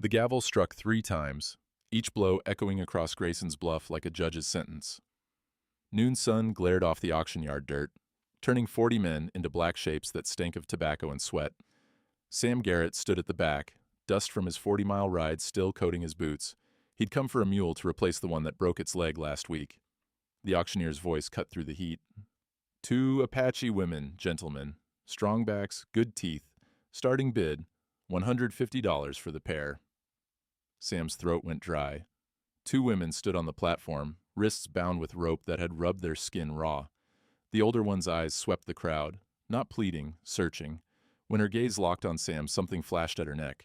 The gavel struck 3 times, each blow echoing across Grayson's bluff like a judge's sentence. Noon sun glared off the auction yard dirt, turning 40 men into black shapes that stank of tobacco and sweat. Sam Garrett stood at the back, dust from his 40-mile ride still coating his boots. He'd come for a mule to replace the one that broke its leg last week. The auctioneer's voice cut through the heat. 2 Apache women, gentlemen. Strong backs, good teeth. Starting bid, $150 for the pair. Sam's throat went dry. 2 women stood on the platform, wrists bound with rope that had rubbed their skin raw. The older one's eyes swept the crowd, not pleading, searching. When her gaze locked on Sam, something flashed at her neck.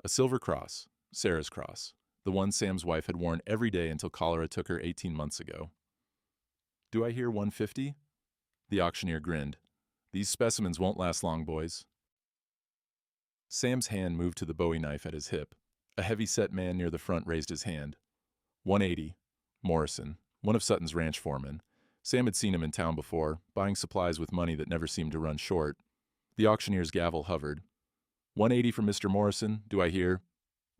A silver cross, Sarah's cross, the one Sam's wife had worn every day until cholera took her 18 months ago. Do I hear 150? The auctioneer grinned. These specimens won't last long, boys. Sam's hand moved to the Bowie knife at his hip. A heavy-set man near the front raised his hand. 180. Morrison, one of Sutton's ranch foremen. Sam had seen him in town before, buying supplies with money that never seemed to run short. The auctioneer's gavel hovered. 180 from Mr. Morrison, do I hear?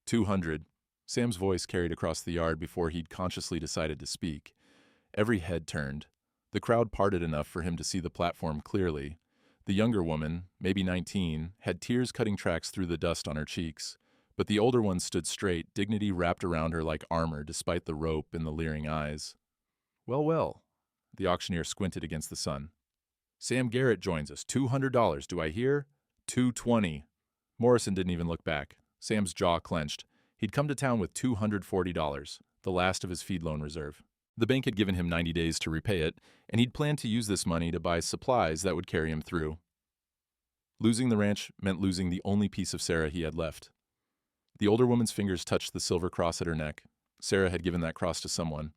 200. Sam's voice carried across the yard before he'd consciously decided to speak. Every head turned. The crowd parted enough for him to see the platform clearly. The younger woman, maybe 19, had tears cutting tracks through the dust on her cheeks. But the older one stood straight, dignity wrapped around her like armor despite the rope and the leering eyes. Well, well. The auctioneer squinted against the sun. Sam Garrett joins us. $200, do I hear? 220. Morrison didn't even look back. Sam's jaw clenched. He'd come to town with $240, the last of his feed loan reserve. The bank had given him 90 days to repay it, and he'd planned to use this money to buy supplies that would carry him through. Losing the ranch meant losing the only piece of Sarah he had left. The older woman's fingers touched the silver cross at her neck. Sarah had given that cross to someone.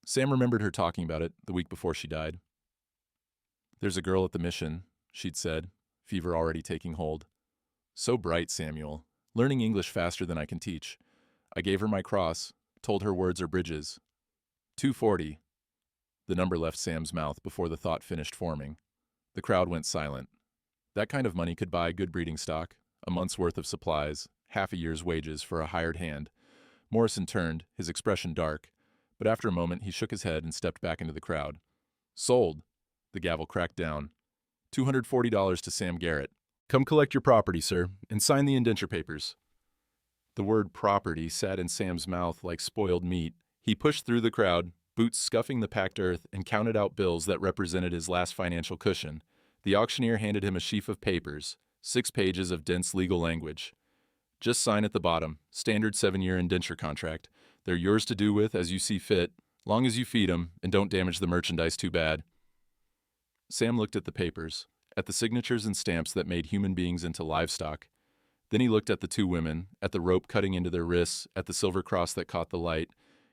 Sam remembered her talking about it the week before she died. There's a girl at the mission, she'd said, fever already taking hold. So bright, Samuel, learning English faster than I can teach. I gave her my cross, told her words are bridges. 240. The number left Sam's mouth before the thought finished forming. The crowd went silent. That kind of money could buy good breeding stock, a month's worth of supplies, half a year's wages for a hired hand. Morrison turned, his expression dark, but after a moment he shook his head and stepped back into the crowd. Sold. The gavel cracked down. $240 to Sam Garrett. Come collect your property, sir, and sign the indenture papers. The word property sat in Sam's mouth like spoiled meat. He pushed through the crowd, boots scuffing the packed earth, and counted out bills that represented his last financial cushion. The auctioneer handed him a sheaf of papers, 6 pages of dense legal language. Just sign at the bottom, standard 7-year indenture contract. They're yours to do with as you see fit, long as you feed 'em and don't damage the merchandise too bad. Sam looked at the papers, at the signatures and stamps that made human beings into livestock. Then he looked at the 2 women, at the rope cutting into their wrists, at the silver cross that caught the light.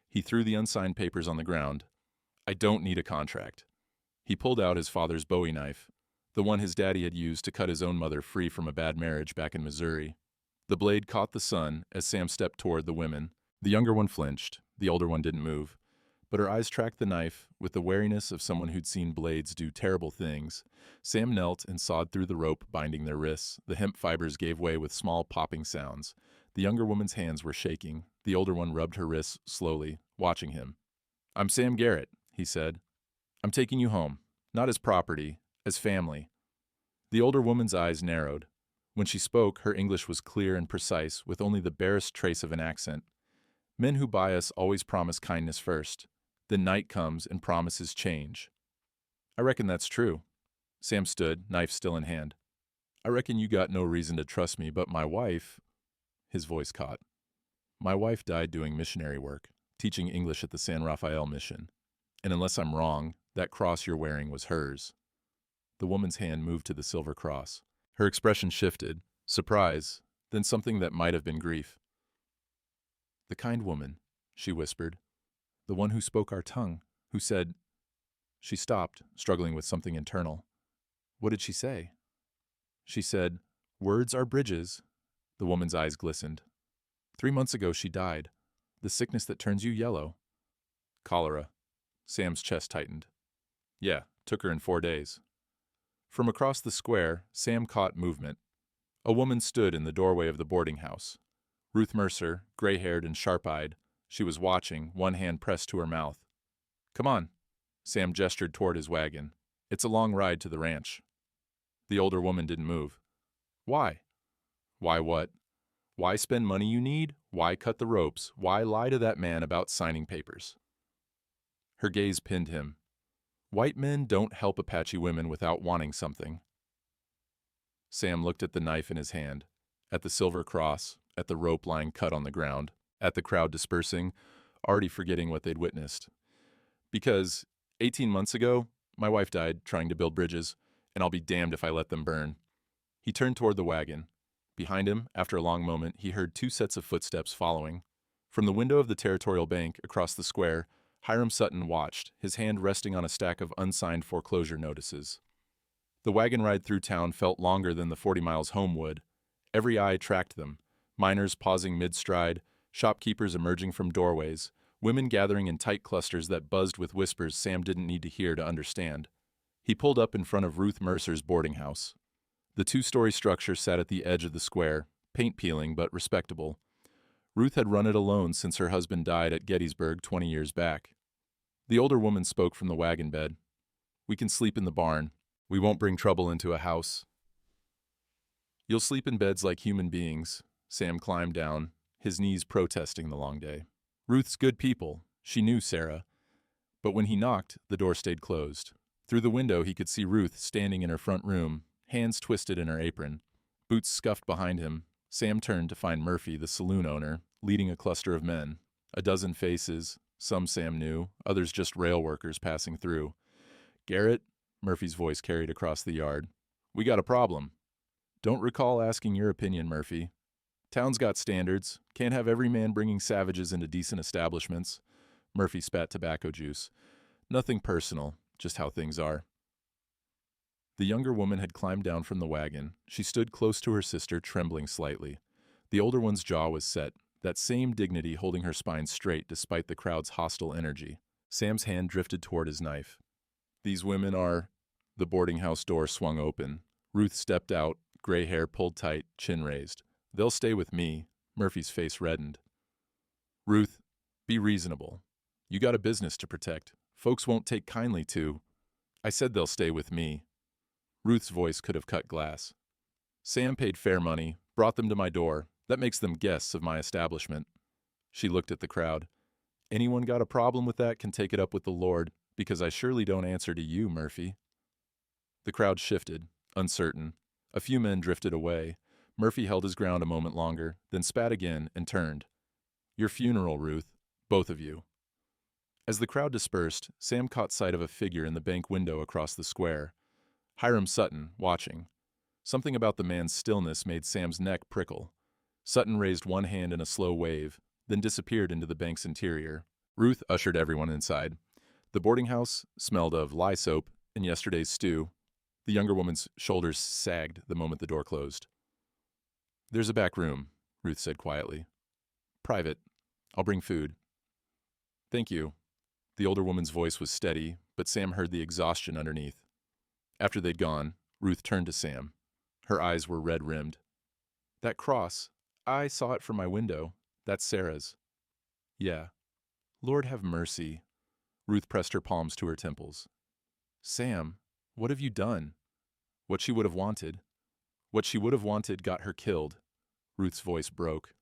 He threw the unsigned papers on the ground. I don't need a contract. He pulled out his father's Bowie knife, the one his daddy had used to cut his own mother free from a bad marriage back in Missouri. The blade caught the sun as Sam stepped toward the women. The younger one flinched, the older one didn't move. But her eyes tracked the knife with the wariness of someone who'd seen blades do terrible things. Sam knelt and sawed through the rope binding their wrists. The hemp fibers gave way with small popping sounds. The younger woman's hands were shaking. The older one rubbed her wrists slowly, watching him. I'm Sam Garrett, he said. I'm taking you home, not as property, as family. The older woman's eyes narrowed. When she spoke, her English was clear and precise, with only the barest trace of an accent. Men who buy us always promise kindness first. Then night comes and promises change. I reckon that's true. Sam stood, knife still in hand. I reckon you got no reason to trust me, but my wife... His voice caught. My wife died doing missionary work, teaching English at the San Rafael mission. And unless I'm wrong, that cross you're wearing was hers. The woman's hand moved to the silver cross. Her expression shifted, surprise, then something that might have been grief. The kind woman, she whispered. The one who spoke our tongue, who said... She stopped, struggling with something internal. What did she say? She said, words are bridges. The woman's eyes glistened. 3 months ago she died. The sickness that turns you yellow. Cholera. Sam's chest tightened. Yeah, took her in 4 days. From across the square, Sam caught movement. A woman stood in the doorway of the boarding house. Ruth Mercer, gray-haired and sharp-eyed. She was watching, one hand pressed to her mouth. "Come on." Sam gestured toward his wagon. "It's a long ride to the ranch." The older woman didn't move. "Why?" "Why what? Why spend money you need? Why cut the ropes? Why lie to that man about signing papers?" Her gaze pinned him. "White men don't help Apache women without wanting something." Sam looked at the knife in his hand, at the silver cross, at the rope lying cut on the ground, at the crowd dispersing, already forgetting what they'd witnessed. "Because 18 months ago, my wife died trying to build bridges, and I'll be damned if I let them burn." He turned toward the wagon. Behind him, after a long moment, he heard two sets of footsteps following. From the window of the Territorial Bank across the square, Hiram Sutton watched, his hand resting on a stack of unsigned foreclosure notices. The wagon ride through town felt longer than the 40 miles home would. Every eye tracked them, miners pausing mid-stride, shopkeepers emerging from doorways, women gathering in tight clusters that buzzed with whispers Sam didn't need to hear to understand. He pulled up in front of Ruth Mercer's boarding house. The two-story structure sat at the edge of the square, paint-peeling but respectable. Ruth had run it alone since her husband died at Gettysburg 20 years back. The older woman spoke from the wagon bed. "We can sleep in the barn. We won't bring trouble into a house." "You'll sleep in beds like human beings." Sam climbed down, his knees protesting the long day. Ruth's good people. She knew Sarah. But when he knocked, the door stayed closed. Through the window he could see Ruth standing in her front room, hands twisted in her apron. Boots scuffed behind him. Sam turned to find Murphy, the saloon owner, leading a cluster of men. A dozen faces, some Sam knew, others just rail workers passing through. "Garrett," Murphy's voice carried across the yard. "We got a problem." "Don't recall asking your opinion, Murphy. Town's got standards. Can't have every man bringing savages into decent establishments." Murphy spat tobacco juice. "Nothing personal, just how things are." The younger woman had climbed down from the wagon. She stood close to her sister, trembling slightly. The older one's jaw was set, that same dignity holding her spine straight despite the crowd's hostile energy. Sam's hand drifted toward his knife. "These women are—" The boarding house door swung open. Ruth stepped out, gray hair pulled tight, chin raised. "They'll stay with me." Murphy's face reddened. "Ruth, be reasonable. You got a business to protect. Folks won't take kindly to—" "I said they'll stay with me." Ruth's voice could have cut glass. "Sam paid fair money, brought them to my door. That makes them guests of my establishment." She looked at the crowd. "Anyone got a problem with that can take it up with the Lord, because I surely don't answer to you, Murphy." The crowd shifted, uncertain. A few men drifted away. Murphy held his ground a moment longer, then spat again and turned. "Your funeral, Ruth. Both of you." As the crowd dispersed, Sam caught sight of a figure in the bank window across the square. Hiram Sutton, watching. Something about the man's stillness made Sam's neck prickle. Sutton raised one hand in a slow wave, then disappeared into the bank's interior. Ruth ushered everyone inside. The boarding house smelled of lye soap and yesterday's stew. The younger woman's shoulders sagged the moment the door closed. "There's a back room," Ruth said quietly. "Private. I'll bring food." "Thank you." The older woman's voice was steady, but Sam heard the exhaustion underneath. After they'd gone, Ruth turned to Sam. Her eyes were red-rimmed. "That cross, I saw it from my window. That's Sarah's." "Yeah." "Lord have mercy." Ruth pressed her palms to her temples. "Sam, what have you done?" "What she would have wanted. What she would have wanted got her killed." Ruth's voice broke.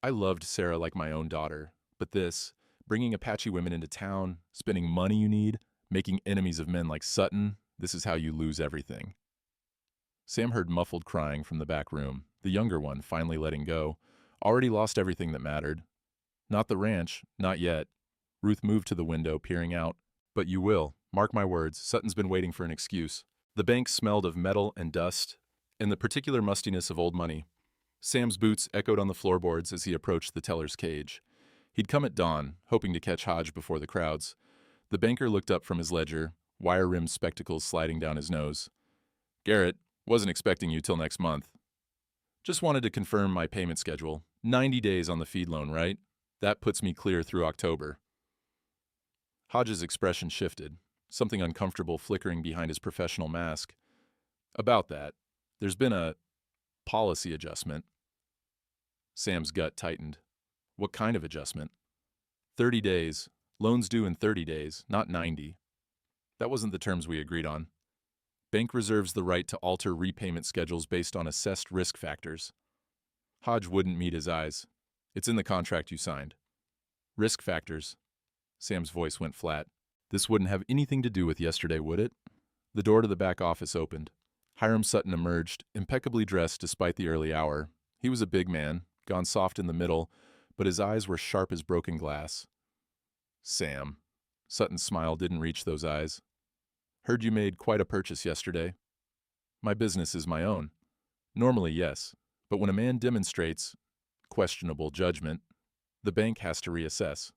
"I loved Sarah like my own daughter, but this, bringing Apache women into town, spending money you need, making enemies of men like Sutton, this is how you lose everything." Sam heard muffled crying from the back room, the younger one finally letting go. Already lost everything that mattered. "Not the ranch, not yet." Ruth moved to the window, peering out. "But you will. Mark my words, Sutton's been waiting for an excuse." The bank smelled of metal and dust, and the particular mustiness of old money. Sam's boots echoed on the floorboards as he approached the teller's cage. He'd come at dawn, hoping to catch Hodge before the crowds. The banker looked up from his ledger, wire-rimmed spectacles sliding down his nose. "Garrett, wasn't expecting you till next month. Just wanted to confirm my payment schedule. 90 days on the feed loan, right? That puts me clear through October." Hodge's expression shifted, something uncomfortable flickering behind his professional mask. "About that, there's been a policy adjustment." Sam's gut tightened. What kind of adjustment? 30 days. Loans due in 30 days, not 90. That wasn't the terms we agreed on. Bank reserves the right to alter repayment schedules based on assessed risk factors. Hodge wouldn't meet his eyes. It's in the contract you signed. Risk factors. Sam's voice went flat. This wouldn't have anything to do with yesterday, would it? The door to the back office opened. Hiram Sutton emerged, impeccably dressed despite the early hour. He was a big man, gone soft in the middle, but his eyes were sharp as broken glass. Sam. Sutton's smile didn't reach those eyes. Heard you made quite a purchase yesterday. My business is my own. Normally, yes, but when a man demonstrates questionable judgment, the bank has to reassess.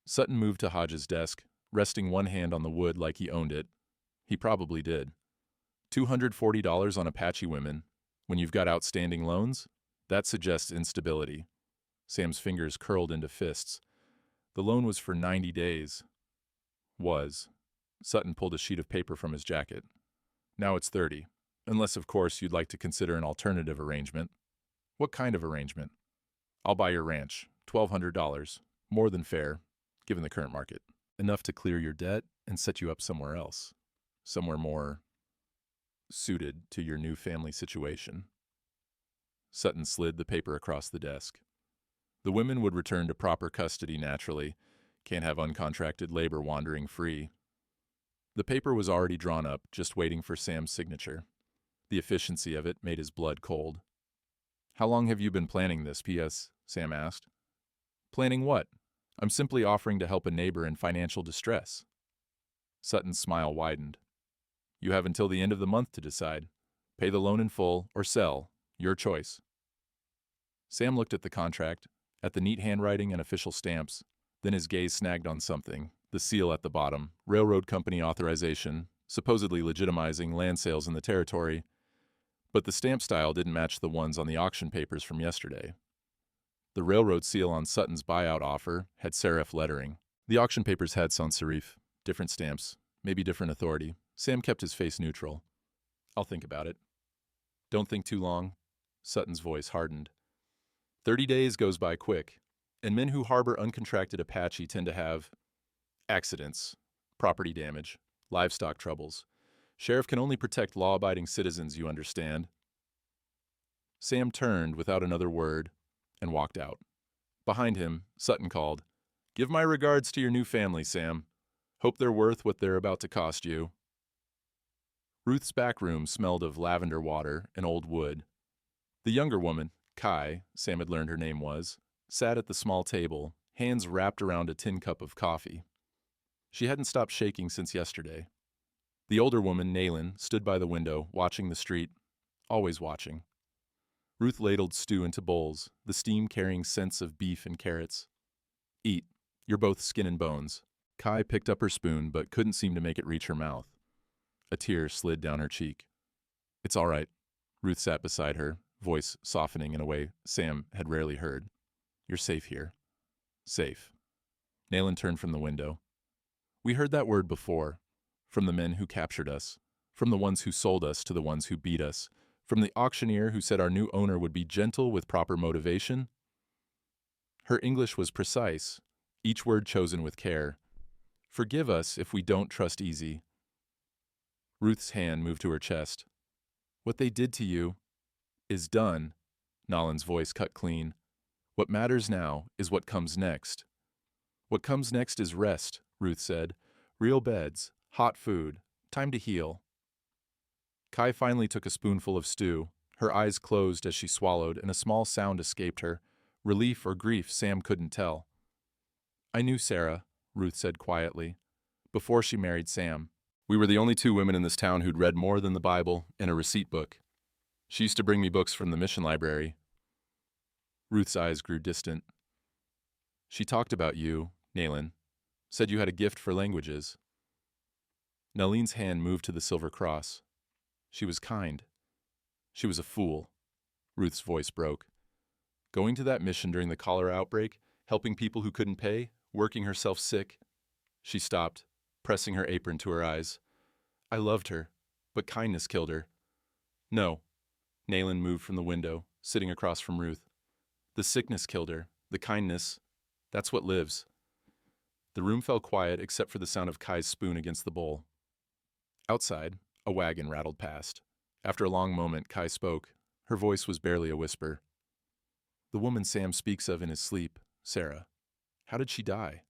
Sutton moved to Hodge's desk, resting one hand on the wood like he owned it. He probably did. $240 on Apache women. When you've got outstanding loans, that suggests instability. Sam's fingers curled into fists. The loan was for 90 days. Was. Sutton pulled a sheet of paper from his jacket. Now it's 30. Unless, of course, you'd like to consider an alternative arrangement. What kind of arrangement? I'll buy your ranch. $1,200. More than fair, given the current market. Enough to clear your debt and set you up somewhere else. Somewhere more suited to your new family situation. Sutton slid the paper across the desk. The women would return to proper custody naturally. Can't have uncontracted labor wandering free. The paper was already drawn up, just waiting for Sam's signature. The efficiency of it made his blood cold. How long have you been planning this, P.S.? Sam asked. Planning what? I'm simply offering to help a neighbor in financial distress. Sutton's smile widened. You have until the end of the month to decide. Pay the loan in full or sell. Your choice. Sam looked at the contract, at the neat handwriting and official stamps. Then his gaze snagged on something, the seal at the bottom, railroad company authorization, supposedly legitimizing land sales in the territory. But the stamp style didn't match the ones on the auction papers from yesterday. The railroad seal on Sutton's buyout offer had serif lettering. The auction papers had sans serif, different stamps, maybe different authority. Sam kept his face neutral. I'll think about it. Don't think too long. Sutton's voice hardened. 30 days goes by quick, and men who harbor uncontracted Apache tend to have accidents, property damage, livestock troubles. Sheriff can only protect law-abiding citizens, you understand. Sam turned without another word and walked out. Behind him, Sutton called, Give my regards to your new family, Sam. Hope they're worth what they're about to cost you. Ruth's back room smelled of lavender water and old wood. The younger woman, Kai, Sam had learned her name was, sat at the small table, hands wrapped around a tin cup of coffee. She hadn't stopped shaking since yesterday. The older woman, Nayland, stood by the window, watching the street, always watching. Ruth ladled stew into bowls, the steam carrying scents of beef and carrots. Eat. You're both skin and bones. Kai picked up her spoon but couldn't seem to make it reach her mouth. A tear slid down her cheek. It's all right. Ruth sat beside her, voice softening in a way Sam had rarely heard. You're safe here. Safe. Nayland turned from the window. We heard that word before, from the men who captured us, from the ones who sold us to the ones who beat us, from the auctioneer who said our new owner would be gentle with proper motivation. Her English was precise, each word chosen with care. Forgive us if we don't trust easy. Ruth's hand moved to her chest. What they did to you is done. Nolan's voice cut clean. What matters now is what comes next. What comes next is rest, Ruth said. Real beds, hot food, time to heal. Kai finally took a spoonful of stew. Her eyes closed as she swallowed, and a small sound escaped her. Relief or grief, Sam couldn't tell. I knew Sarah, Ruth said quietly, before she married Sam. We were the only two women in this town who'd read more than the Bible and a receipt book. She used to bring me books from the mission library. Ruth's eyes grew distant. She talked about you, Nayland, said you had a gift for languages. Naline's hand moved to the silver cross. She was kind. She was a fool. Ruth's voice broke. Going to that mission during the cholera outbreak, helping people who couldn't pay, working herself sick. She stopped, pressing her apron to her eyes. I loved her, but kindness killed her. No. Nayland moved from the window, sitting across from Ruth. The sickness killed her. The kindness, that's what lives. The room fell quiet except for the sound of Kai's spoon against the bowl. Outside, a wagon rattled past. After a long moment, Kai spoke. Her voice was barely a whisper. The woman Sam speaks of in his sleep, Sarah. How did she die?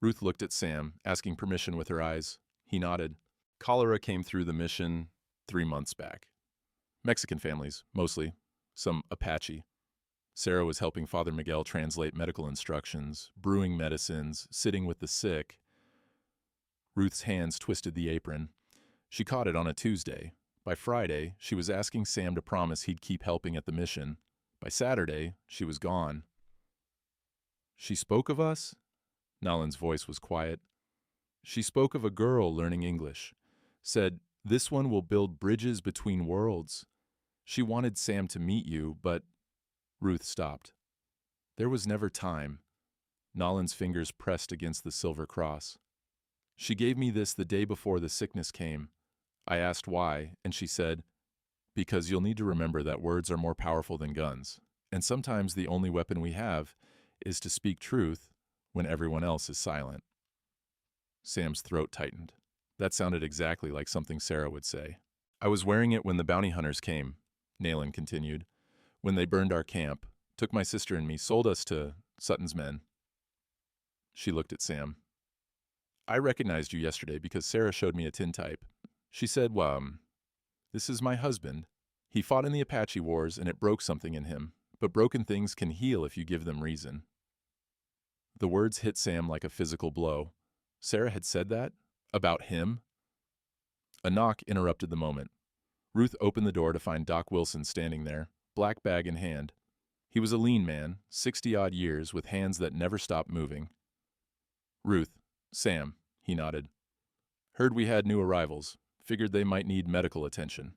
Ruth looked at Sam, asking permission with her eyes. He nodded. Cholera came through the mission 3 months back. Mexican families, mostly. Some Apache. Sarah was helping Father Miguel translate medical instructions, brewing medicines, sitting with the sick. Ruth's hands twisted the apron. She caught it on a Tuesday. By Friday, she was asking Sam to promise he'd keep helping at the mission. By Saturday, she was gone. She spoke of us? Nolan's voice was quiet. She spoke of a girl learning English. Said, this one will build bridges between worlds. She wanted Sam to meet you, but... Ruth stopped. There was never time. Nolan's fingers pressed against the silver cross. She gave me this the day before the sickness came. I asked why, and she said, because you'll need to remember that words are more powerful than guns, and sometimes the only weapon we have is to speak truth when everyone else is silent. Sam's throat tightened. That sounded exactly like something Sarah would say. I was wearing it when the bounty hunters came, Nayland continued. When they burned our camp, took my sister and me, sold us to Sutton's men. She looked at Sam. I recognized you yesterday because Sarah showed me a tintype. She said, this is my husband. He fought in the Apache Wars and it broke something in him, but broken things can heal if you give them reason. The words hit Sam like a physical blow. Sarah had said that? About him? A knock interrupted the moment. Ruth opened the door to find Doc Wilson standing there, black bag in hand. He was a lean man, 60-odd years, with hands that never stopped moving. Ruth, Sam, he nodded. Heard we had new arrivals. Figured they might need medical attention.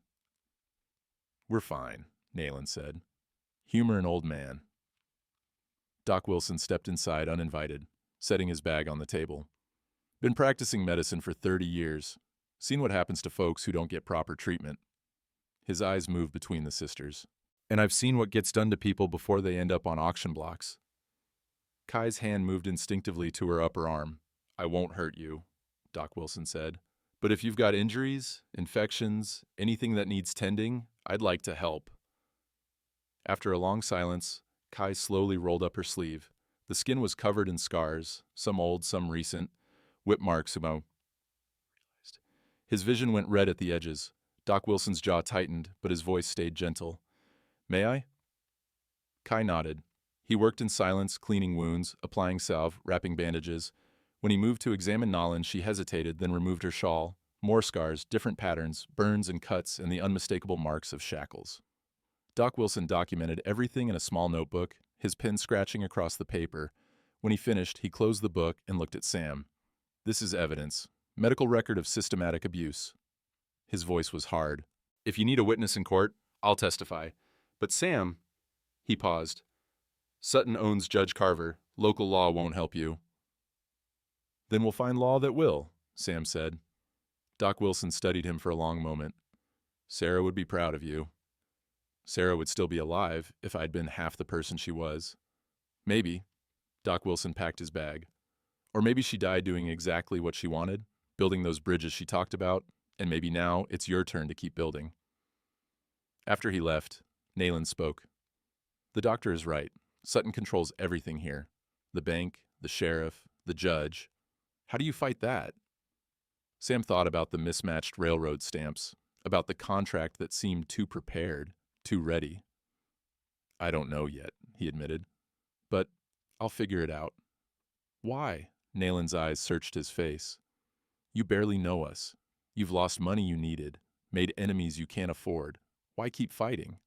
We're fine, Nayland said. Humor an old man. Doc Wilson stepped inside uninvited, setting his bag on the table. Been practicing medicine for 30 years. Seen what happens to folks who don't get proper treatment. His eyes moved between the sisters. And I've seen what gets done to people before they end up on auction blocks. Kai's hand moved instinctively to her upper arm. I won't hurt you, Doc Wilson said. But if you've got injuries, infections, anything that needs tending, I'd like to help. After a long silence, Kai slowly rolled up her sleeve. The skin was covered in scars, some old, some recent, whip marks about. His vision went red at the edges. Doc Wilson's jaw tightened, but his voice stayed gentle. May I? Kai nodded. He worked in silence, cleaning wounds, applying salve, wrapping bandages. When he moved to examine Nolan, she hesitated, then removed her shawl. More scars, different patterns, burns and cuts, and the unmistakable marks of shackles. Doc Wilson documented everything in a small notebook, his pen scratching across the paper. When he finished, he closed the book and looked at Sam. This is evidence. Medical record of systematic abuse. His voice was hard. If you need a witness in court, I'll testify. But Sam, he paused. Sutton owns Judge Carver. Local law won't help you. Then we'll find law that will, Sam said. Doc Wilson studied him for a long moment. Sarah would be proud of you. Sarah would still be alive if I'd been half the person she was. Maybe. Doc Wilson packed his bag. Or maybe she died doing exactly what she wanted, building those bridges she talked about, and maybe now it's your turn to keep building. After he left, Nayland spoke. The doctor is right. Sutton controls everything here. The bank, the sheriff, the judge. How do you fight that? Sam thought about the mismatched railroad stamps, about the contract that seemed too prepared, too ready. I don't know yet, he admitted. But I'll figure it out. Why? Nayland's eyes searched his face. You barely know us. You've lost money you needed, made enemies you can't afford. Why keep fighting?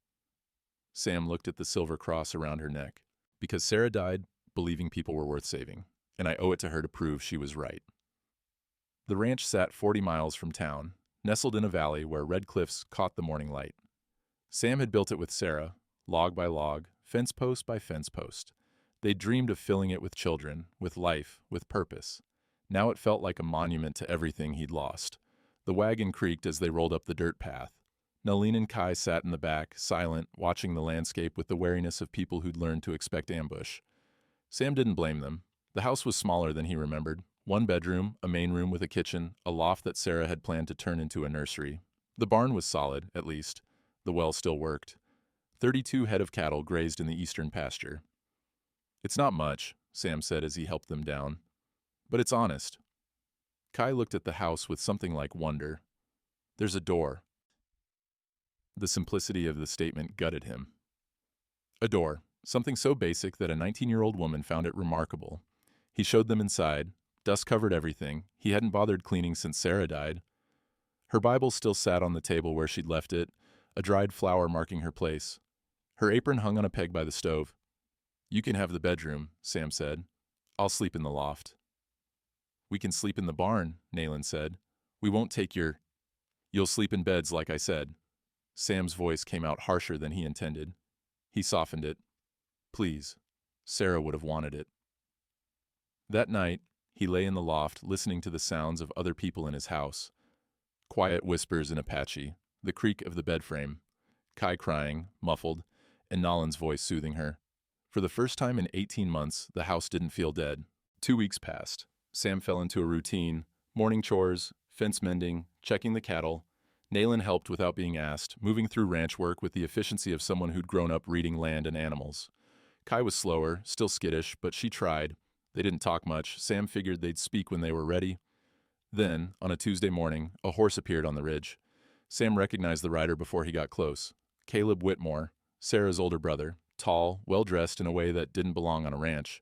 Sam looked at the silver cross around her neck. Because Sarah died, believing people were worth saving, and I owe it to her to prove she was right. The ranch sat 40 miles from town, nestled in a valley where red cliffs caught the morning light. Sam had built it with Sarah, log by log, fence post by fence post. They dreamed of filling it with children, with life, with purpose. Now it felt like a monument to everything he'd lost. The wagon creaked as they rolled up the dirt path. Nalin and Kai sat in the back, silent, watching the landscape with the wariness of people who'd learned to expect ambush. Sam didn't blame them. The house was smaller than he remembered. One bedroom, a main room with a kitchen, a loft that Sarah had planned to turn into a nursery. The barn was solid, at least. The well still worked. 32 head of cattle grazed in the eastern pasture. "It's not much," Sam said as he helped them down. "But it's honest." Kai looked at the house with something like wonder. "There's a door." The simplicity of the statement gutted him. A door, something so basic that a 19-year-old woman found it remarkable. He showed them inside. Dust covered everything. He hadn't bothered cleaning since Sarah died. Her Bible still sat on the table where she'd left it, a dried flower marking her place. Her apron hung on a peg by the stove. "You can have the bedroom," Sam said. "I'll sleep in the loft." "We can sleep in the barn," Nayland said. "We won't take your—" "You'll sleep in beds, like I said." Sam's voice came out harsher than he intended. He softened it. "Please." Sarah would have wanted it. That night, he lay in the loft listening to the sounds of other people in his house. Quiet whispers in Apache, the creak of the bed frame, Kai crying, muffled, and Nalin's voice soothing her. For the first time in 18 months, the house didn't feel dead. 2 weeks passed. Sam fell into a routine: morning chores, fence mending, checking the cattle. Nayland helped without being asked, moving through ranch work with the efficiency of someone who'd grown up reading land and animals. Kai was slower, still skittish, but she tried. They didn't talk much. Sam figured they'd speak when they were ready. Then, on a Tuesday morning, a horse appeared on the ridge. Sam recognized the rider before he got close. Caleb Whitmore, Sarah's older brother, tall, well-dressed in a way that didn't belong on a ranch.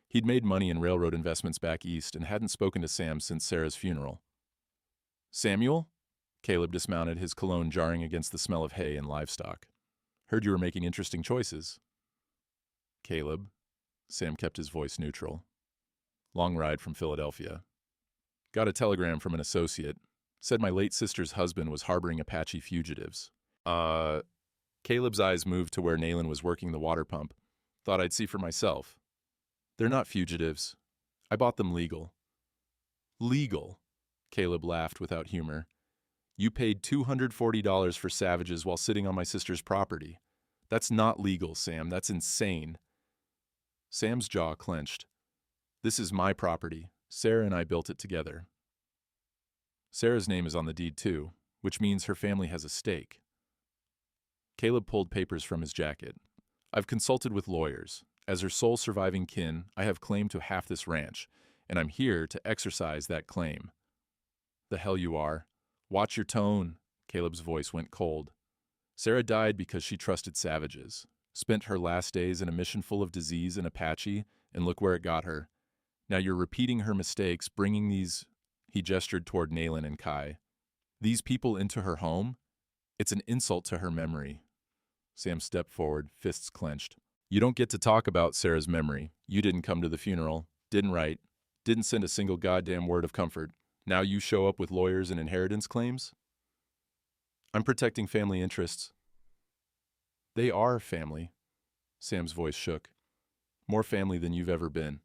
He'd made money in railroad investments back east and hadn't spoken to Sam since Sarah's funeral. "Samuel?" Caleb dismounted, his cologne jarring against the smell of hay and livestock. "Heard you were making interesting choices." "Caleb." Sam kept his voice neutral. "Long ride from Philadelphia. Got a telegram from an associate. Said my late sister's husband was harboring Apache fugitives." Caleb's eyes moved to where Nayland was working the water pump. "Thought I'd see for myself." "They're not fugitives. I bought them legal." "Legal?" Caleb laughed without humor. "You paid $240 for savages while sitting on my sister's property. That's not legal, Sam. That's insane." Sam's jaw clenched. "This is my property. Sarah and I built it together." "Sarah's name is on the deed too, which means her family has a stake." Caleb pulled papers from his jacket. "I've consulted with lawyers. As her sole surviving kin, I have claim to half this ranch, and I'm here to exercise that claim." "The hell you are. Watch your tone." Caleb's voice went cold. "Sarah died because she trusted savages. Spent her last days in a mission full of disease and Apache, and look where it got her. Now you're repeating her mistakes, bringing these—" He gestured toward Nayland and Kai. "These people into her home? It's an insult to her memory." Sam stepped forward, fists clenched. "You don't get to talk about Sarah's memory. You didn't come to the funeral, didn't write, didn't send a single goddamn word of comfort. Now you show up with lawyers and inheritance claims?" "I'm protecting family interests." "They are family." Sam's voice shook. "More family than you've ever been."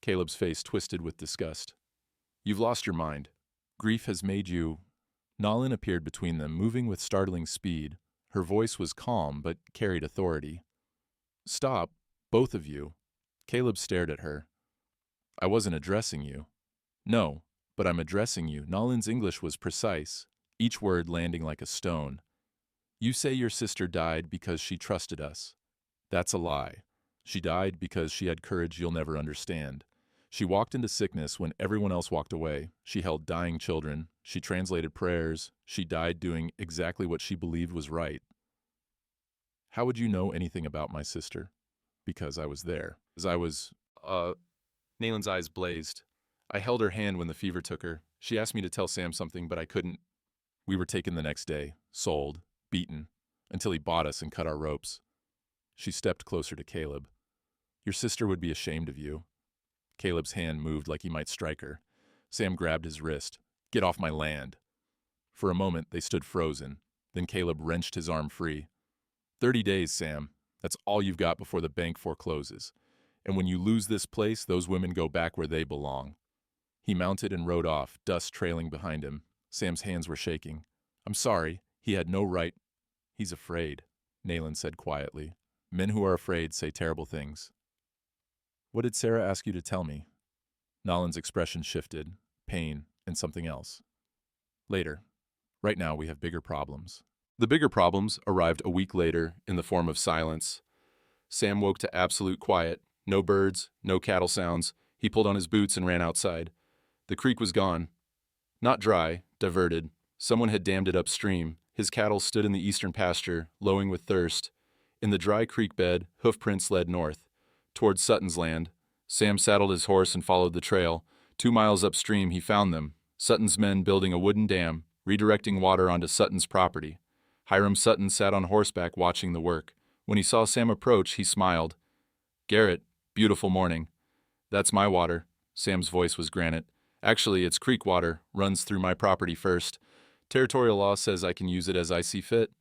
Caleb's face twisted with disgust. "You've lost your mind. Grief has made you—" Nalin appeared between them, moving with startling speed. Her voice was calm, but carried authority. "Stop, both of you." Caleb stared at her. "I wasn't addressing you." "No, but I'm addressing you." Nalin's English was precise, each word landing like a stone. "You say your sister died because she trusted us. That's a lie. She died because she had courage you'll never understand. She walked into sickness when everyone else walked away. She held dying children. She translated prayers. She died doing exactly what she believed was right." "How would you know anything about my sister?" "Because I was there. As I was, Nayland's eyes blazed. "I held her hand when the fever took her. She asked me to tell Sam something, but I couldn't. We were taken the next day, sold, beaten, until he bought us and cut our ropes." She stepped closer to Caleb. "Your sister would be ashamed of you." Caleb's hand moved like he might strike her. Sam grabbed his wrist. "Get off my land." For a moment, they stood frozen. Then Caleb wrenched his arm free. 30 days, Sam. That's all you've got before the bank forecloses. And when you lose this place, those women go back where they belong." He mounted and rode off, dust trailing behind him. Sam's hands were shaking. "I'm sorry." He had no right. He's afraid, Nayland said quietly. Men who are afraid say terrible things. What did Sarah ask you to tell me? Nolan's expression shifted, pain, and something else. Later. Right now we have bigger problems. The bigger problems arrived a week later in the form of silence. Sam woke to absolute quiet. No birds, no cattle sounds. He pulled on his boots and ran outside. The creek was gone. Not dry, diverted. Someone had dammed it upstream. His cattle stood in the eastern pasture, lowing with thirst. In the dry creek bed, hoofprints led north, towards Sutton's land. Sam saddled his horse and followed the trail. 2 miles upstream, he found them. Sutton's men building a wooden dam, redirecting water onto Sutton's property. Hiram Sutton sat on horseback watching the work. When he saw Sam approach, he smiled. "Garrett, beautiful morning." "That's my water." Sam's voice was granite. "Actually, it's creek water, runs through my property first. Territorial law says I can use it as I see fit."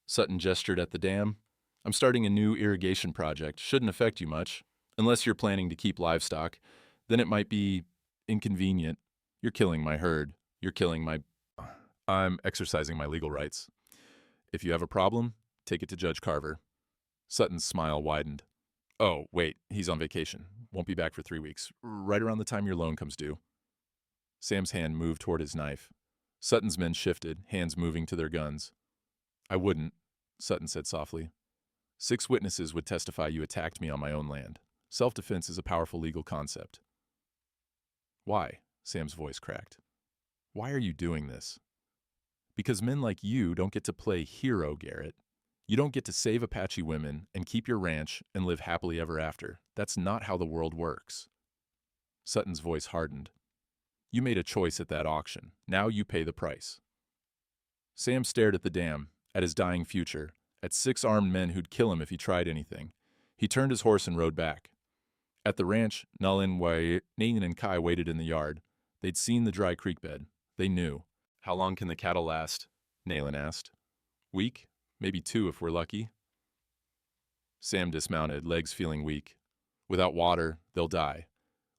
Sutton gestured at the dam. "I'm starting a new irrigation project. Shouldn't affect you much. Unless you're planning to keep livestock. Then it might be inconvenient. You're killing my herd. You're killing my... I'm exercising my legal rights. If you have a problem, take it to Judge Carver." Sutton's smile widened. "Oh, wait, he's on vacation. Won't be back for 3 weeks. Right around the time your loan comes due." Sam's hand moved toward his knife. Sutton's men shifted, hands moving to their guns. "I wouldn't," Sutton said softly. 6 witnesses would testify you attacked me on my own land. Self-defense is a powerful legal concept." "Why?" Sam's voice cracked. "Why are you doing this?" "Because men like you don't get to play hero, Garrett. You don't get to save Apache women and keep your ranch and live happily ever after. That's not how the world works." Sutton's voice hardened. "You made a choice at that auction. Now you pay the price." Sam stared at the dam, at his dying future, at 6 armed men who'd kill him if he tried anything. He turned his horse and rode back. At the ranch, Nayland and Kai waited in the yard. They'd seen the dry creek bed. They knew. "How long can the cattle last?" Nayland asked. "Week? Maybe 2 if we're lucky." Sam dismounted, legs feeling weak. "Without water, they'll die.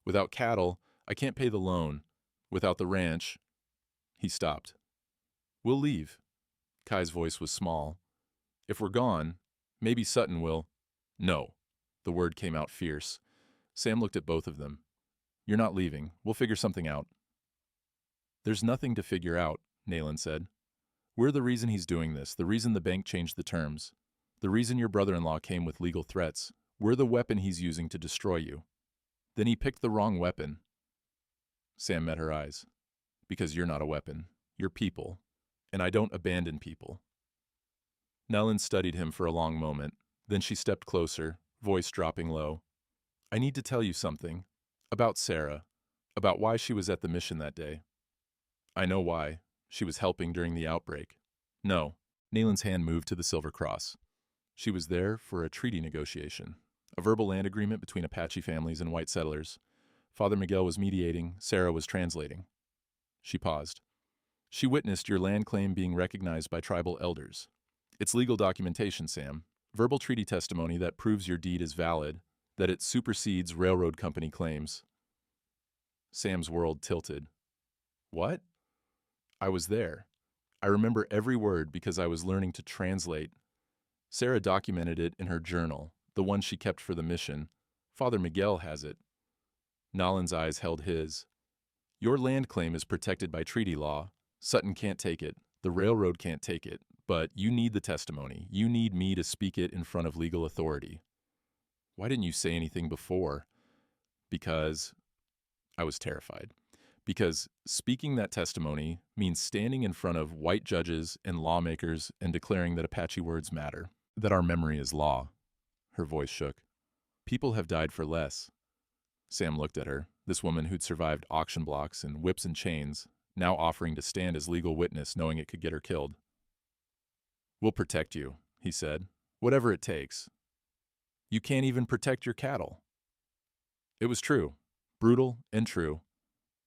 Without cattle, I can't pay the loan. Without the ranch..." He stopped. "We'll leave." Kai's voice was small. "If we're gone, maybe Sutton will..." "No." The word came out fierce. Sam looked at both of them. "You're not leaving. We'll figure something out." "There's nothing to figure out," Nayland said. "We're the reason he's doing this, the reason the bank changed the terms, the reason your brother-in-law came with legal threats. We're the weapon he's using to destroy you." "Then he picked the wrong weapon." Sam met her eyes. "Because you're not a weapon. You're people. And I don't abandon people." Nayland studied him for a long moment. Then she stepped closer, voice dropping low. "I need to tell you something. About Sarah. About why she was at the mission that day." "I know why. She was helping during the outbreak." "No." Nayland's hand moved to the silver cross. "She was there for a treaty negotiation. A verbal land agreement between Apache families and white settlers. Father Miguel was mediating, Sarah was translating." She paused. "She witnessed your land claim being recognized by tribal elders. It's legal documentation, Sam. Verbal treaty testimony that proves your deed is valid, that it supersedes railroad company claims." Sam's world tilted. "What?" "I was there. I remember every word because I was learning to translate. Sarah documented it in her journal, the one she kept for the mission. Father Miguel has it." Nolan's eyes held his. "Your land claim is protected by treaty law. Sutton can't take it. The railroad can't take it. But you need the testimony. You need me to speak it in front of legal authority." "Why didn't you say anything before?" "Because..." I was terrified. "Because speaking that testimony means standing in front of white judges and lawmakers and declaring that Apache words matter, that our memory is law." Her voice shook. "People have died for less." Sam looked at her, this woman who'd survived auction blocks and whips and chains, now offering to stand as legal witness knowing it could get her killed. "We'll protect you," he said, "whatever it takes. You can't even protect your cattle." It was true, brutal and true.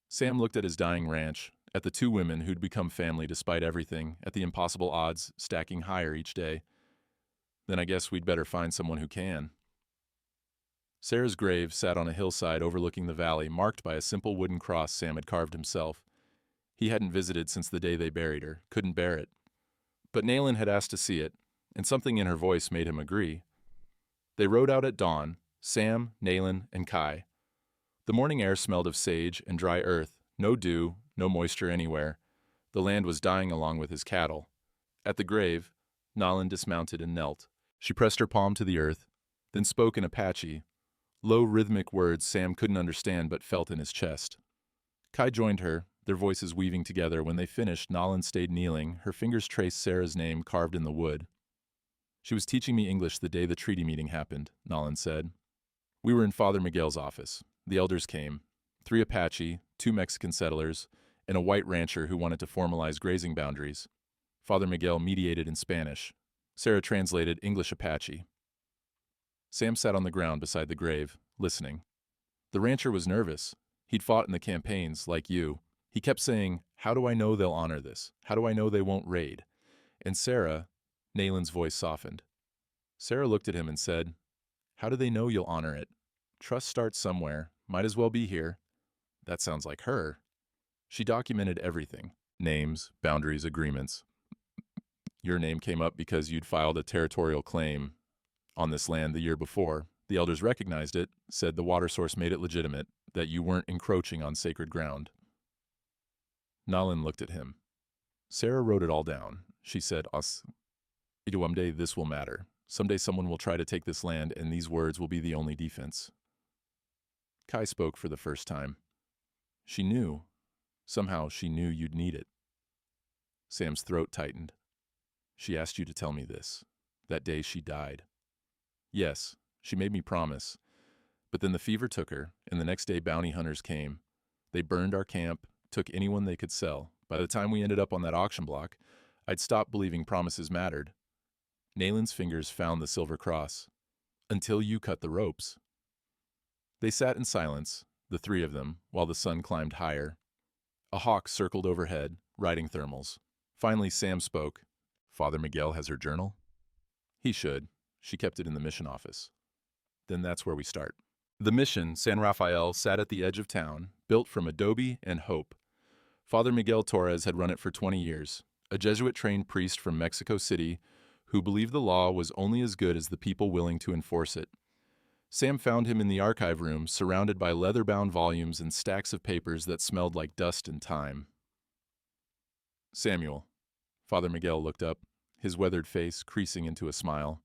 Sam looked at his dying ranch, at the 2 women who'd become family despite everything, at the impossible odds stacking higher each day. "Then I guess we'd better find someone who can." Sarah's grave sat on a hillside overlooking the valley, marked by a simple wooden cross Sam had carved himself. He hadn't visited since the day they buried her, couldn't bear it. But Nayland had asked to see it, and something in her voice made him agree. They rode out at dawn, Sam, Nayland, and Kai. The morning air smelled of sage and dry earth, no dew, no moisture anywhere. The land was dying along with his cattle. At the grave, Nayland dismounted and knelt. She pressed her palm to the earth, then spoke in Apache, low rhythmic words Sam couldn't understand but felt in his chest. Kai joined her, their voices weaving together. When they finished, Nayland stayed kneeling, her fingers traced Sarah's name carved in the wood. She was teaching me English the day the treaty meeting happened, Nayland said. We were in Father Miguel's office. The elders came, 3 Apache, 2 Mexican settlers, and a white rancher who wanted to formalize grazing boundaries. Father Miguel mediated in Spanish. Sarah translated English Apache. Sam sat on the ground beside the grave, listening. The rancher was nervous. He'd fought in the campaigns, like you. He kept saying, "How do I know they'll honor this? How do I know they won't raid?" And Sarah, Nayland's voice softened. Sarah looked at him and said, "How do they know you'll honor it? Trust starts somewhere. Might as well be here." That sounds like her. She documented everything. Names, boundaries, agreements. Your name came up because you'd filed a territorial claim on this land the year before. The elders recognized it, said the water source made it legitimate, that you weren't encroaching on sacred ground. Nayland looked at him. Sarah wrote it all down. She said, Someday this will matter. Someday someone will try to take this land, and these words will be the only defense." Kai spoke for the first time. She knew. Somehow she knew you'd need it. Sam's throat tightened. "She asked you to tell me this. That day she died." "Yes, she made me promise. But then the fever took her, and the next day bounty hunters came. They burned our camp, took anyone they could sell. By the time we ended up on that auction block, I'd stopped believing promises mattered." Nayland's fingers found the silver cross. "Until you cut the ropes." They sat in silence, the 3 of them, while the sun climbed higher. A hawk circled overhead, riding thermals. Finally Sam spoke. "Father Miguel has her journal?" "He should. She kept it in the mission office." "Then that's where we start." The mission, San Rafael, sat at the edge of town, built from adobe and hope. Father Miguel Torres had run it for 20 years, a Jesuit-trained priest from Mexico City who believed the law was only as good as the people willing to enforce it. Sam found him in the archive room, surrounded by leather-bound volumes and stacks of papers that smelled like dust and time. "Samuel." Father Miguel looked up, his weathered face creasing into a smile.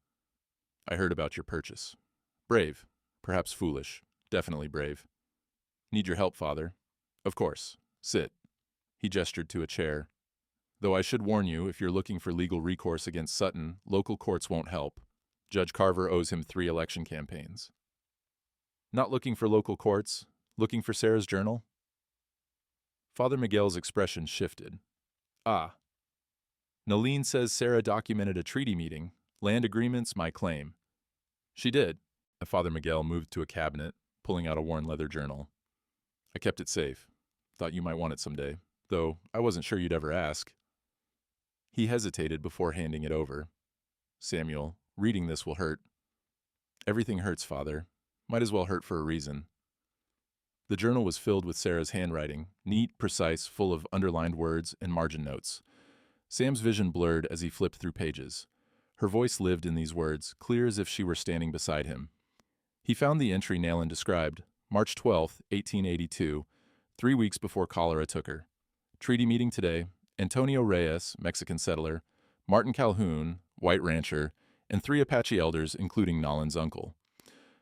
"I heard about your purchase. Brave. Perhaps foolish. Definitely brave. Need your help, Father." "Of course. Sit." He gestured to a chair. "Though I should warn you, if you're looking for legal recourse against Sutton, local courts won't help. Judge Carver owes him 3 election campaigns." "Not looking for local courts? Looking for Sarah's journal?" Father Miguel's expression shifted. "Ah. Nalene says Sarah documented a treaty meeting. Land agreements, my claim." "She did." Father Miguel moved to a cabinet, pulling out a worn leather journal. "I kept it safe. Thought you might want it someday, though I wasn't sure you'd ever ask." He hesitated before handing it over. "Samuel, reading this will hurt." "Everything hurts, Father. Might as well hurt for a reason." The journal was filled with Sarah's handwriting, neat, precise, full of underlined words and margin notes. Sam's vision blurred as he flipped through pages. Her voice lived in these words, clear as if she were standing beside him. He found the entry Nayland described, March 12, 1882, 3 weeks before cholera took her. Treaty meeting today, Antonio Reyes, Mexican settler, Martin Calhoun, white rancher, and 3 Apache elders, including Nayland's uncle.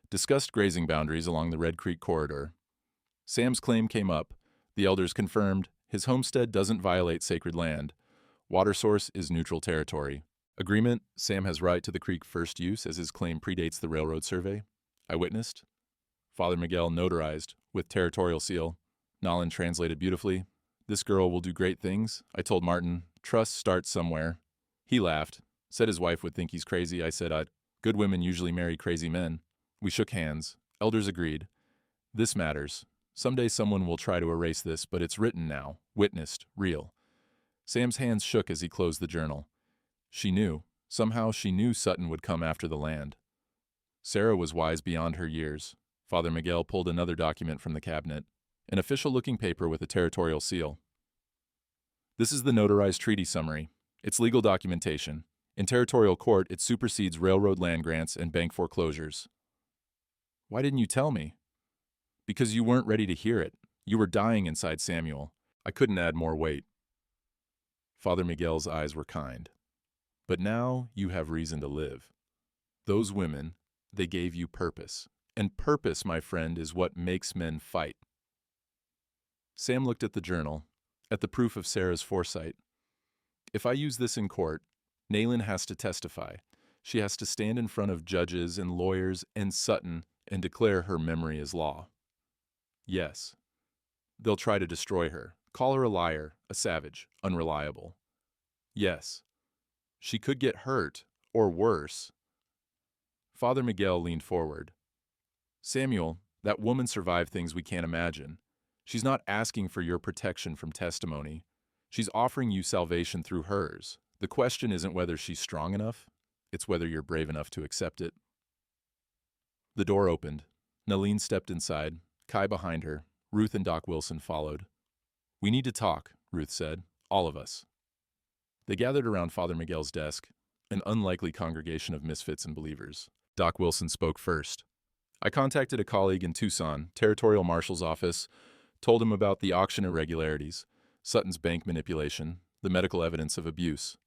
Discussed grazing boundaries along the Red Creek corridor. Sam's claim came up. The elders confirmed his homestead doesn't violate sacred land. Water source is neutral territory. Agreement, Sam has right to the creek first use as his claim predates the railroad survey. I witnessed. Father Miguel notarized, with territorial seal. Nayland translated beautifully. "This girl will do great things." I told Martin, "Trust starts somewhere." He laughed, said his wife would think he's crazy. I said, "Good women usually marry crazy men." We shook hands. Elders agreed. "This matters. Someday someone will try to erase this, but it's written now, witnessed, real." Sam's hands shook as he closed the journal. She knew. Somehow she knew Sutton would come after the land. Sarah was wise beyond her years. Father Miguel pulled another document from the cabinet, an official-looking paper with a territorial seal. "This is the notarized treaty summary. It's legal documentation. In territorial court, it supersedes railroad land grants and bank foreclosures. Why didn't you tell me? Because you weren't ready to hear it. You were dying inside, Samuel. I couldn't add more weight. Father Miguel's eyes were kind. But now you have reason to live. Those women, they gave you purpose. And purpose, my friend, is what makes men fight. Sam looked at the journal, at the proof of Sarah's foresight. If I use this in court, Nayland has to testify. She has to stand in front of judges and lawyers and Sutton and declare her memory is law. Yes. They'll try to destroy her, call her a liar, a savage, unreliable. Yes. She could get hurt, or worse. Father Miguel leaned forward. Samuel, that woman survived things we can't imagine. She's not asking for your protection from testimony. She's offering you salvation through hers. The question isn't whether she's strong enough, it's whether you're brave enough to accept it. The door opened. Nalene stepped inside, Kai behind her. Ruth and Doc Wilson followed. We need to talk, Ruth said. All of us. They gathered around Father Miguel's desk, an unlikely congregation of misfits and believers. Doc Wilson spoke first. I contacted a colleague in Tucson, Territorial Marshal's office, told him about the auction irregularities, Sutton's bank manipulation, the medical evidence of abuse.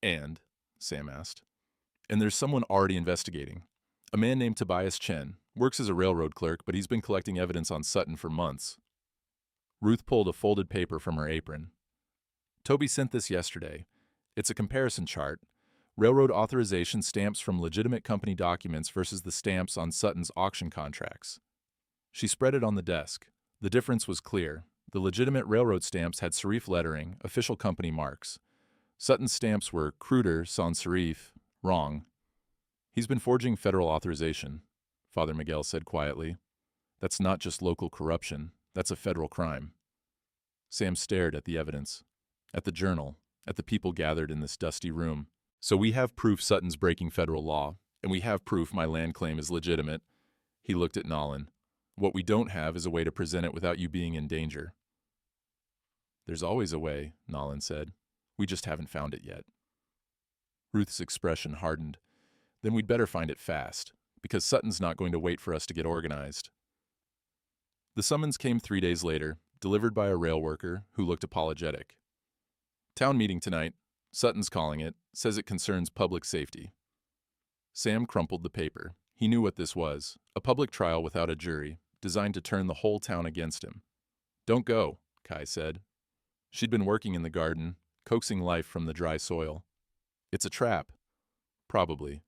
And, Sam asked, and there's someone already investigating. A man named Tobias Chen, works as a railroad clerk, but he's been collecting evidence on Sutton for months. Ruth pulled a folded paper from her apron. Toby sent this yesterday. It's a comparison chart. Railroad authorization stamps from legitimate company documents versus the stamps on Sutton's auction contracts. She spread it on the desk. The difference was clear. The legitimate railroad stamps had serif lettering, official company marks. Sutton's stamps were Kruder, sans serif, wrong. He's been forging federal authorization, Father Miguel said quietly. That's not just local corruption, that's a federal crime. Sam stared at the evidence, at the journal, at the people gathered in this dusty room. So we have proof Sutton's breaking federal law, and we have proof my land claim is legitimate. He looked at Nolan. What we don't have is a way to present it without you being in danger. There's always a way, Nolan said. We just haven't found it yet. Ruth's expression hardened. Then we'd better find it fast, because Sutton's not going to wait for us to get organized. The summons came 3 days later, delivered by a rail worker who looked apologetic. Town meeting tonight, Sutton's calling it, says it concerns public safety. Sam crumpled the paper. He knew what this was, a public trial without a jury, designed to turn the whole town against him. Don't go, Kai said. She'd been working in the garden, coaxing life from the dry soil. It's a trap. Probably.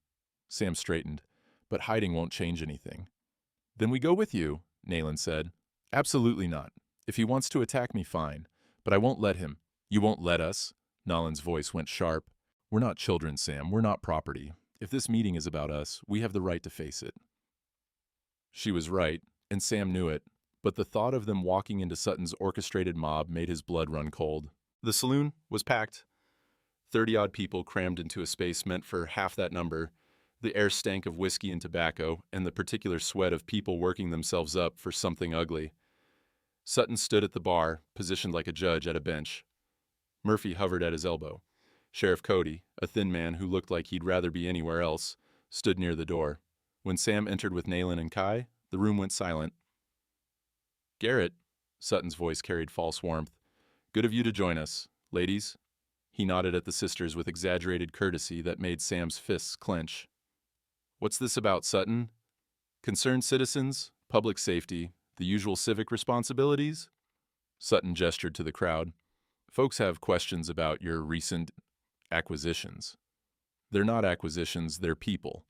Sam straightened. But hiding won't change anything. Then we go with you, Nayland said. Absolutely not. If he wants to attack me, fine. But I won't let him. You won't let us? Nolan's voice went sharp. We're not children, Sam. We're not property. If this meeting is about us, we have the right to face it. She was right, and Sam knew it, but the thought of them walking into Sutton's orchestrated mob made his blood run cold. The saloon was packed. 30-odd people crammed into a space meant for half that number. The air stank of whiskey and tobacco, and the particular sweat of people working themselves up for something ugly. Sutton stood at the bar, positioned like a judge at a bench. Murphy hovered at his elbow. Sheriff Cody, a thin man who looked like he'd rather be anywhere else, stood near the door. When Sam entered with Nayland and Kai, the room went silent. Garrett, Sutton's voice carried false warmth. Good of you to join us, ladies. He nodded at the sisters with exaggerated courtesy that made Sam's fists clench. What's this about, Sutton? Concerned citizens, public safety, the usual civic responsibilities? Sutton gestured to the crowd. Folks have questions about your recent acquisitions. They're not acquisitions, they're people.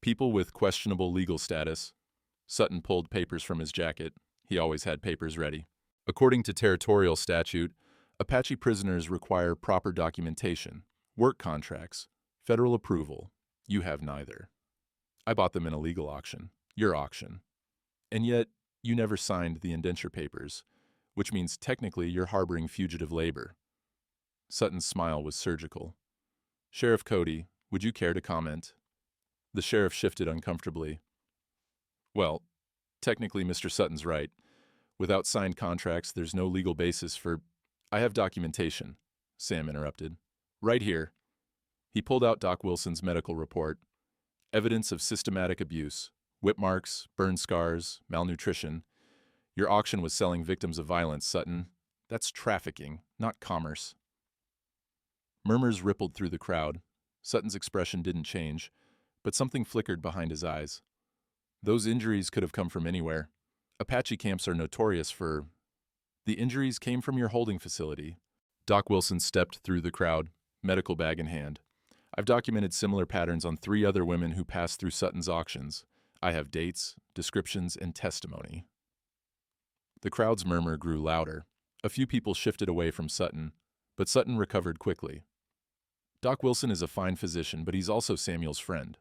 People with questionable legal status. Sutton pulled papers from his jacket. He always had papers ready. According to territorial statute, Apache prisoners require proper documentation, work contracts, federal approval. You have neither. I bought them in a legal auction, your auction. And yet, you never signed the indenture papers, which means technically you're harboring fugitive labor. Sutton's smile was surgical. Sheriff Cody, would you care to comment? The sheriff shifted uncomfortably. Well, technically Mr. Sutton's right. Without signed contracts, there's no legal basis for... I have documentation, Sam interrupted. Right here. He pulled out Doc Wilson's medical report. Evidence of systematic abuse, whip marks, burn scars, malnutrition. Your auction was selling victims of violence, Sutton. That's trafficking, not commerce. Murmurs rippled through the crowd. Sutton's expression didn't change, but something flickered behind his eyes. Those injuries could have come from anywhere. Apache camps are notorious for... The injuries came from your holding facility. Doc Wilson stepped through the crowd, medical bag in hand. I've documented similar patterns on 3 other women who passed through Sutton's auctions. I have dates, descriptions, and testimony. The crowd's murmur grew louder. A few people shifted away from Sutton, but Sutton recovered quickly. Doc Wilson is a fine physician, but he's also Samuel's friend.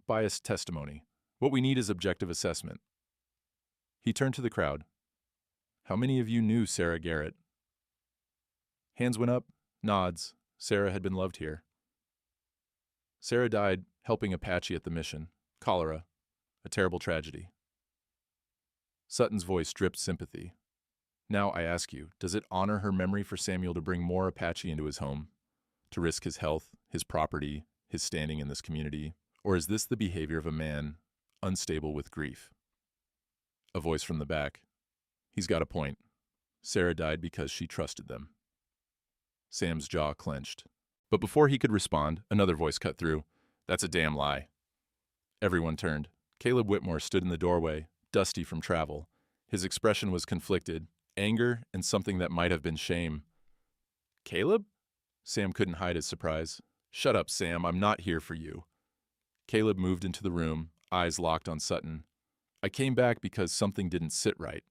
Biased testimony. What we need is objective assessment. He turned to the crowd. How many of you knew Sarah Garrett? Hands went up, nods. Sarah had been loved here. Sarah died helping Apache at the mission. Cholera. A terrible tragedy. Sutton's voice dripped sympathy. Now I ask you, does it honor her memory for Samuel to bring more Apache into his home? To risk his health, his property, his standing in this community? Or is this the behavior of a man unstable with grief? A voice from the back. He's got a point. Sarah died because she trusted them. Sam's jaw clenched. But before he could respond, another voice cut through. That's a damn lie. Everyone turned. Caleb Whitmore stood in the doorway, dusty from travel. His expression was conflicted, anger and something that might have been shame. Caleb? Sam couldn't hide his surprise. Shut up, Sam. I'm not here for you. Caleb moved into the room, eyes locked on Sutton. I came back because something didn't sit right.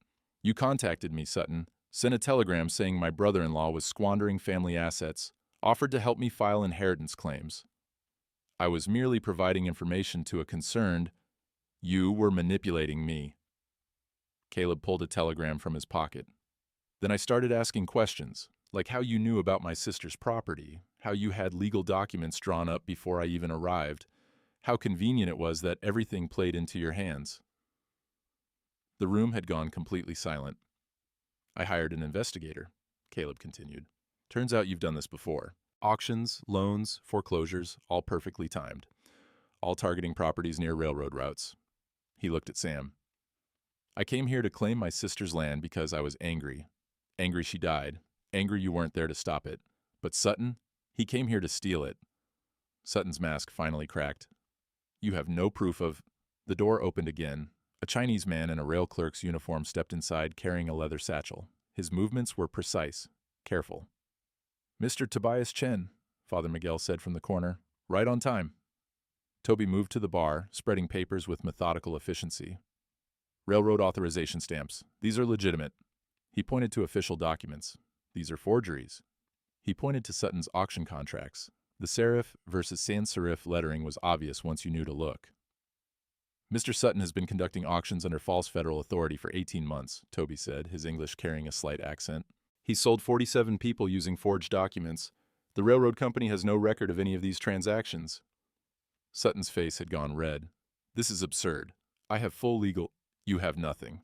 You contacted me, Sutton, sent a telegram saying my brother-in-law was squandering family assets, offered to help me file inheritance claims. I was merely providing information to a concerned. You were manipulating me. Caleb pulled a telegram from his pocket. Then I started asking questions, like how you knew about my sister's property, how you had legal documents drawn up before I even arrived, how convenient it was that everything played into your hands. The room had gone completely silent. I hired an investigator, Caleb continued. Turns out you've done this before. Auctions, loans, foreclosures, all perfectly timed. All targeting properties near railroad routes. He looked at Sam. I came here to claim my sister's land because I was angry. Angry she died. Angry you weren't there to stop it. But Sutton, he came here to steal it. Sutton's mask finally cracked. You have no proof of... The door opened again. A Chinese man in a rail clerk's uniform stepped inside carrying a leather satchel. His movements were precise, careful. Mr. Tobias Chen, Father Miguel said from the corner. Right on time. Toby moved to the bar, spreading papers with methodical efficiency. Railroad authorization stamps. These are legitimate. He pointed to official documents. These are forgeries. He pointed to Sutton's auction contracts. The serif versus sans serif lettering was obvious once you knew to look. Mr. Sutton has been conducting auctions under false federal authority for 18 months, Toby said, his English carrying a slight accent. He sold 47 people using forged documents. The railroad company has no record of any of these transactions. Sutton's face had gone red. This is absurd. I have full legal... You have nothing.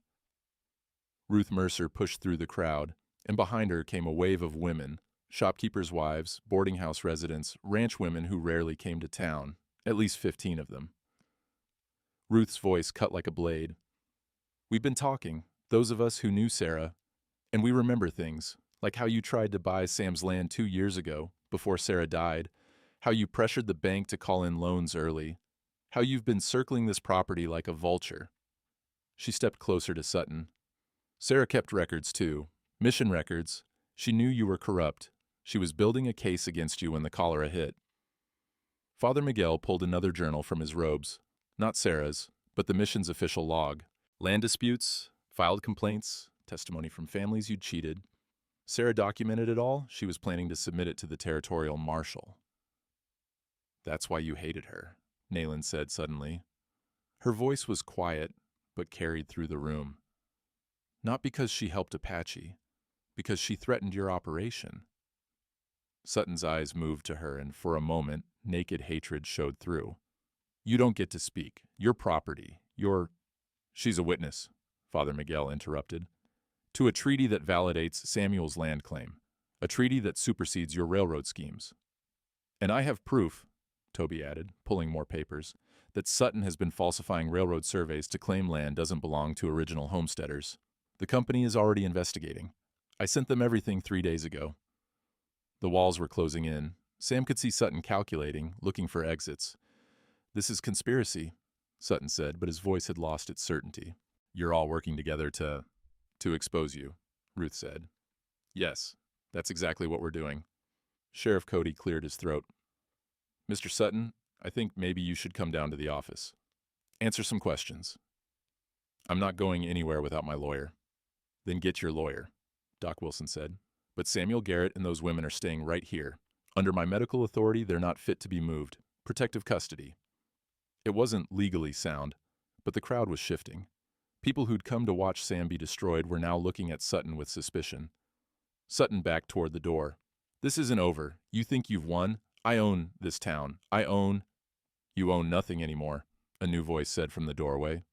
Ruth Mercer pushed through the crowd, and behind her came a wave of women, shopkeepers' wives, boarding house residents, ranch women who rarely came to town, at least 15 of them. Ruth's voice cut like a blade. We've been talking, those of us who knew Sarah, and we remember things, like how you tried to buy Sam's land 2 years ago, before Sarah died, how you pressured the bank to call in loans early, how you've been circling this property like a vulture. She stepped closer to Sutton. Sarah kept records too, mission records. She knew you were corrupt. She was building a case against you when the cholera hit. Father Miguel pulled another journal from his robes, not Sarah's, but the mission's official log. Land disputes, filed complaints, testimony from families you'd cheated. Sarah documented it all. She was planning to submit it to the territorial marshal. That's why you hated her, Nayland said suddenly. Her voice was quiet, but carried through the room. Not because she helped Apache, because she threatened your operation. Sutton's eyes moved to her, and for a moment, naked hatred showed through. You don't get to speak. Your property. She's a witness, Father Miguel interrupted. To a treaty that validates Samuel's land claim. A treaty that supersedes your railroad schemes. And I have proof, Toby added, pulling more papers, that Sutton has been falsifying railroad surveys to claim land doesn't belong to original homesteaders. The company is already investigating. I sent them everything 3 days ago. The walls were closing in. Sam could see Sutton calculating, looking for exits. This is conspiracy, Sutton said, but his voice had lost its certainty. You're all working together to expose you, Ruth said. Yes, that's exactly what we're doing. Sheriff Cody cleared his throat. Mr. Sutton, I think maybe you should come down to the office. Answer some questions. I'm not going anywhere without my lawyer. Then get your lawyer, Doc Wilson said. But Samuel Garrett and those women are staying right here. Under my medical authority, they're not fit to be moved. Protective custody. It wasn't legally sound, but the crowd was shifting. People who'd come to watch Sam be destroyed were now looking at Sutton with suspicion. Sutton backed toward the door. This isn't over. You think you've won? I own this town. You own nothing anymore, a new voice said from the doorway.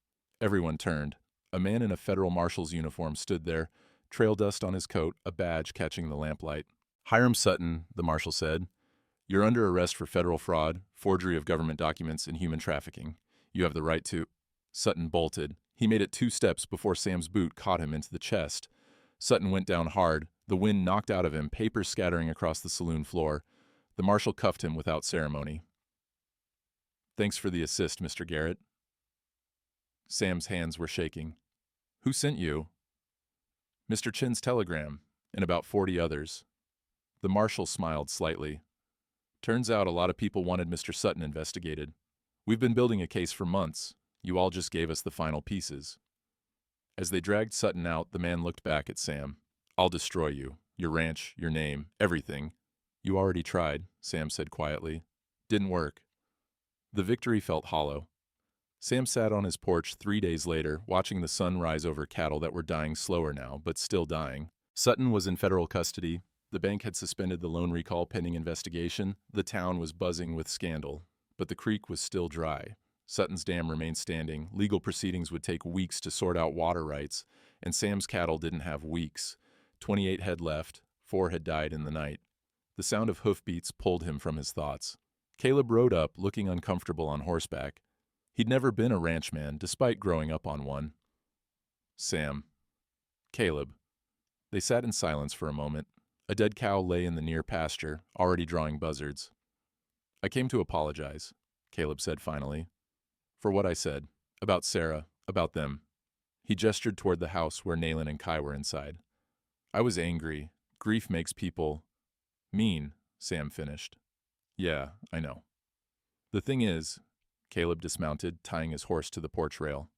Everyone turned. A man in a federal marshal's uniform stood there, trail dust on his coat, a badge catching the lamplight. Hiram Sutton, the marshal said. You're under arrest for federal fraud, forgery of government documents, and human trafficking. You have the right to... Sutton bolted. He made it 2 steps before Sam's boot caught him into the chest. Sutton went down hard, the wind knocked out of him, papers scattering across the saloon floor. The marshal cuffed him without ceremony. Thanks for the assist, Mr. Garrett. Sam's hands were shaking. Who sent you? Mr. Chin's telegram, and about 40 others. The marshal smiled slightly. Turns out a lot of people wanted Mr. Sutton investigated. We've been building a case for months. You all just gave us the final pieces. As they dragged Sutton out, the man looked back at Sam. I'll destroy you. Your ranch, your name, everything. You already tried, Sam said quietly. Didn't work. The victory felt hollow. Sam sat on his porch 3 days later, watching the sun rise over cattle that were dying slower now, but still dying. Sutton was in federal custody. The bank had suspended the loan recall pending investigation. The town was buzzing with scandal, but the creek was still dry. Sutton's dam remained standing. Legal proceedings would take weeks to sort out water rights, and Sam's cattle didn't have weeks. 28 had left. 4 had died in the night. The sound of hoofbeats pulled him from his thoughts. Caleb rode up, looking uncomfortable on horseback. He'd never been a ranchman, despite growing up on one. Sam. Caleb. They sat in silence for a moment. A dead cow lay in the near pasture, already drawing buzzards. I came to apologize, Caleb said finally. For what I said. About Sarah. About them. He gestured toward the house where Nayland and Kai were inside. I was angry. Grief makes people... mean, Sam finished. Yeah, I know. The thing is, Caleb dismounted, tying his horse to the porch rail.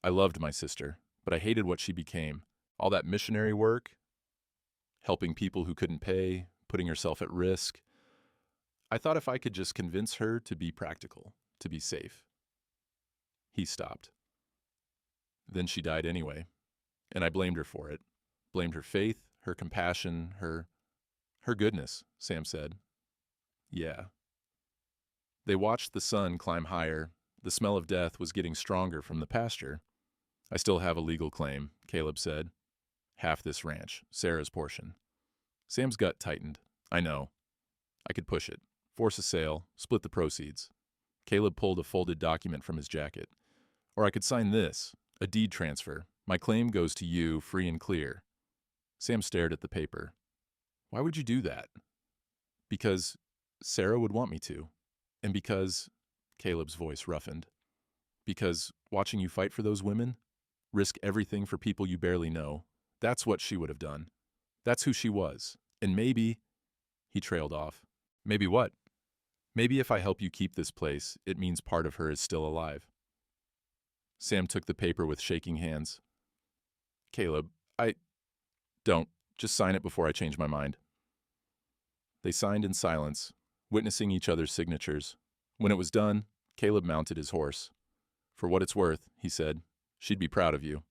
I loved my sister, but I hated what she became. All that missionary work, helping people who couldn't pay, putting herself at risk. I thought if I could just convince her to be practical, to be safe. He stopped. Then she died anyway, and I blamed her for it. Blamed her faith, her compassion, her goodness, Sam said. Yeah. They watched the sun climb higher. The smell of death was getting stronger from the pasture. I still have a legal claim, Caleb said. Half this ranch, Sarah's portion. Sam's gut tightened. I know. I could push it, force a sale, split the proceeds. Caleb pulled a folded document from his jacket. Or I could sign this, a deed transfer. My claim goes to you, free and clear. Sam stared at the paper. Why would you do that? Because Sarah would want me to. And because, Caleb's voice roughened, because watching you fight for those women, risk everything for people you barely know, that's what she would have done. That's who she was. And maybe, he trailed off. Maybe what? Maybe if I help you keep this place, it means part of her is still alive. Sam took the paper with shaking hands. Caleb, Don't. Just sign it before I change my mind. They signed in silence, witnessing each other's signatures. When it was done, Caleb mounted his horse. For what it's worth, he said, she'd be proud of you.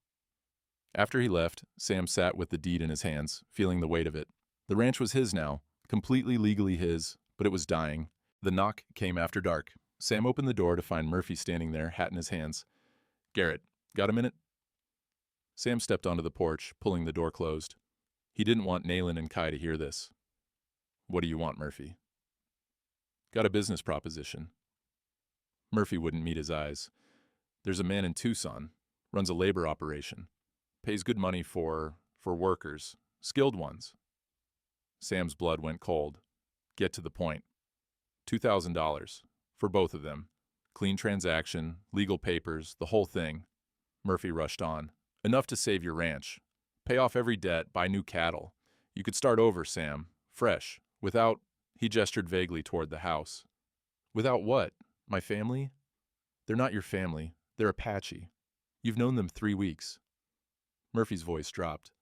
After he left, Sam sat with the deed in his hands, feeling the weight of it. The ranch was his now, completely legally his, but it was dying. The knock came after dark. Sam opened the door to find Murphy standing there, hat in his hands. Garrett, got a minute? Sam stepped onto the porch, pulling the door closed. He didn't want Nayland and Kai to hear this. What do you want, Murphy? Got a business proposition. Murphy wouldn't meet his eyes. There's a man in Tucson, runs a labor operation, pays good money for workers, skilled ones. Sam's blood went cold. Get to the point. $2,000 for both of them. Clean transaction, legal papers, the whole thing. Murphy rushed on. Enough to save your ranch. Pay off every debt, buy new cattle. You could start over, Sam. Fresh. Without, he gestured vaguely toward the house. Without what? My family? They're not your family. They're Apache. You've known them 3 weeks. Murphy's voice dropped.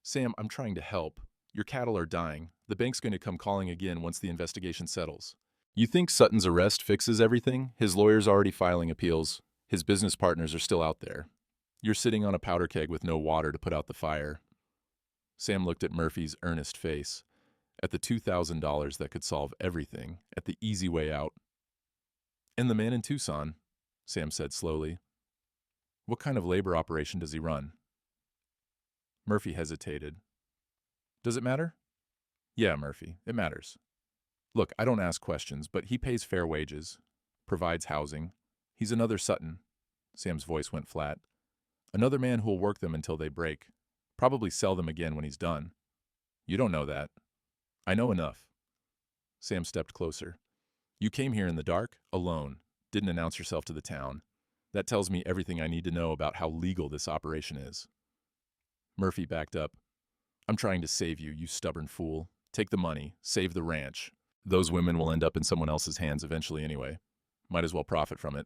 Sam, I'm trying to help. Your cattle are dying. The bank's going to come calling again once the investigation settles. You think Sutton's arrest fixes everything? His lawyer's already filing appeals. His business partners are still out there. You're sitting on a powder keg with no water to put out the fire. Sam looked at Murphy's earnest face, at the $2,000 that could solve everything, at the easy way out. And the man in Tucson, Sam said slowly. What kind of labor operation does he run? Murphy hesitated. Does it matter? Yeah, Murphy, it matters. Look, I don't ask questions, but he pays fair wages, provides housing. He's another Sutton. Sam's voice went flat. Another man who'll work them until they break. Probably sell them again when he's done. You don't know that. I know enough. Sam stepped closer. You came here in the dark, alone, didn't announce yourself to the town. That tells me everything I need to know about how legal this operation is. Murphy backed up. I'm trying to save you, you stubborn fool. Take the money, save the ranch. Those women will end up in someone else's hands eventually anyway. Might as well profit from it.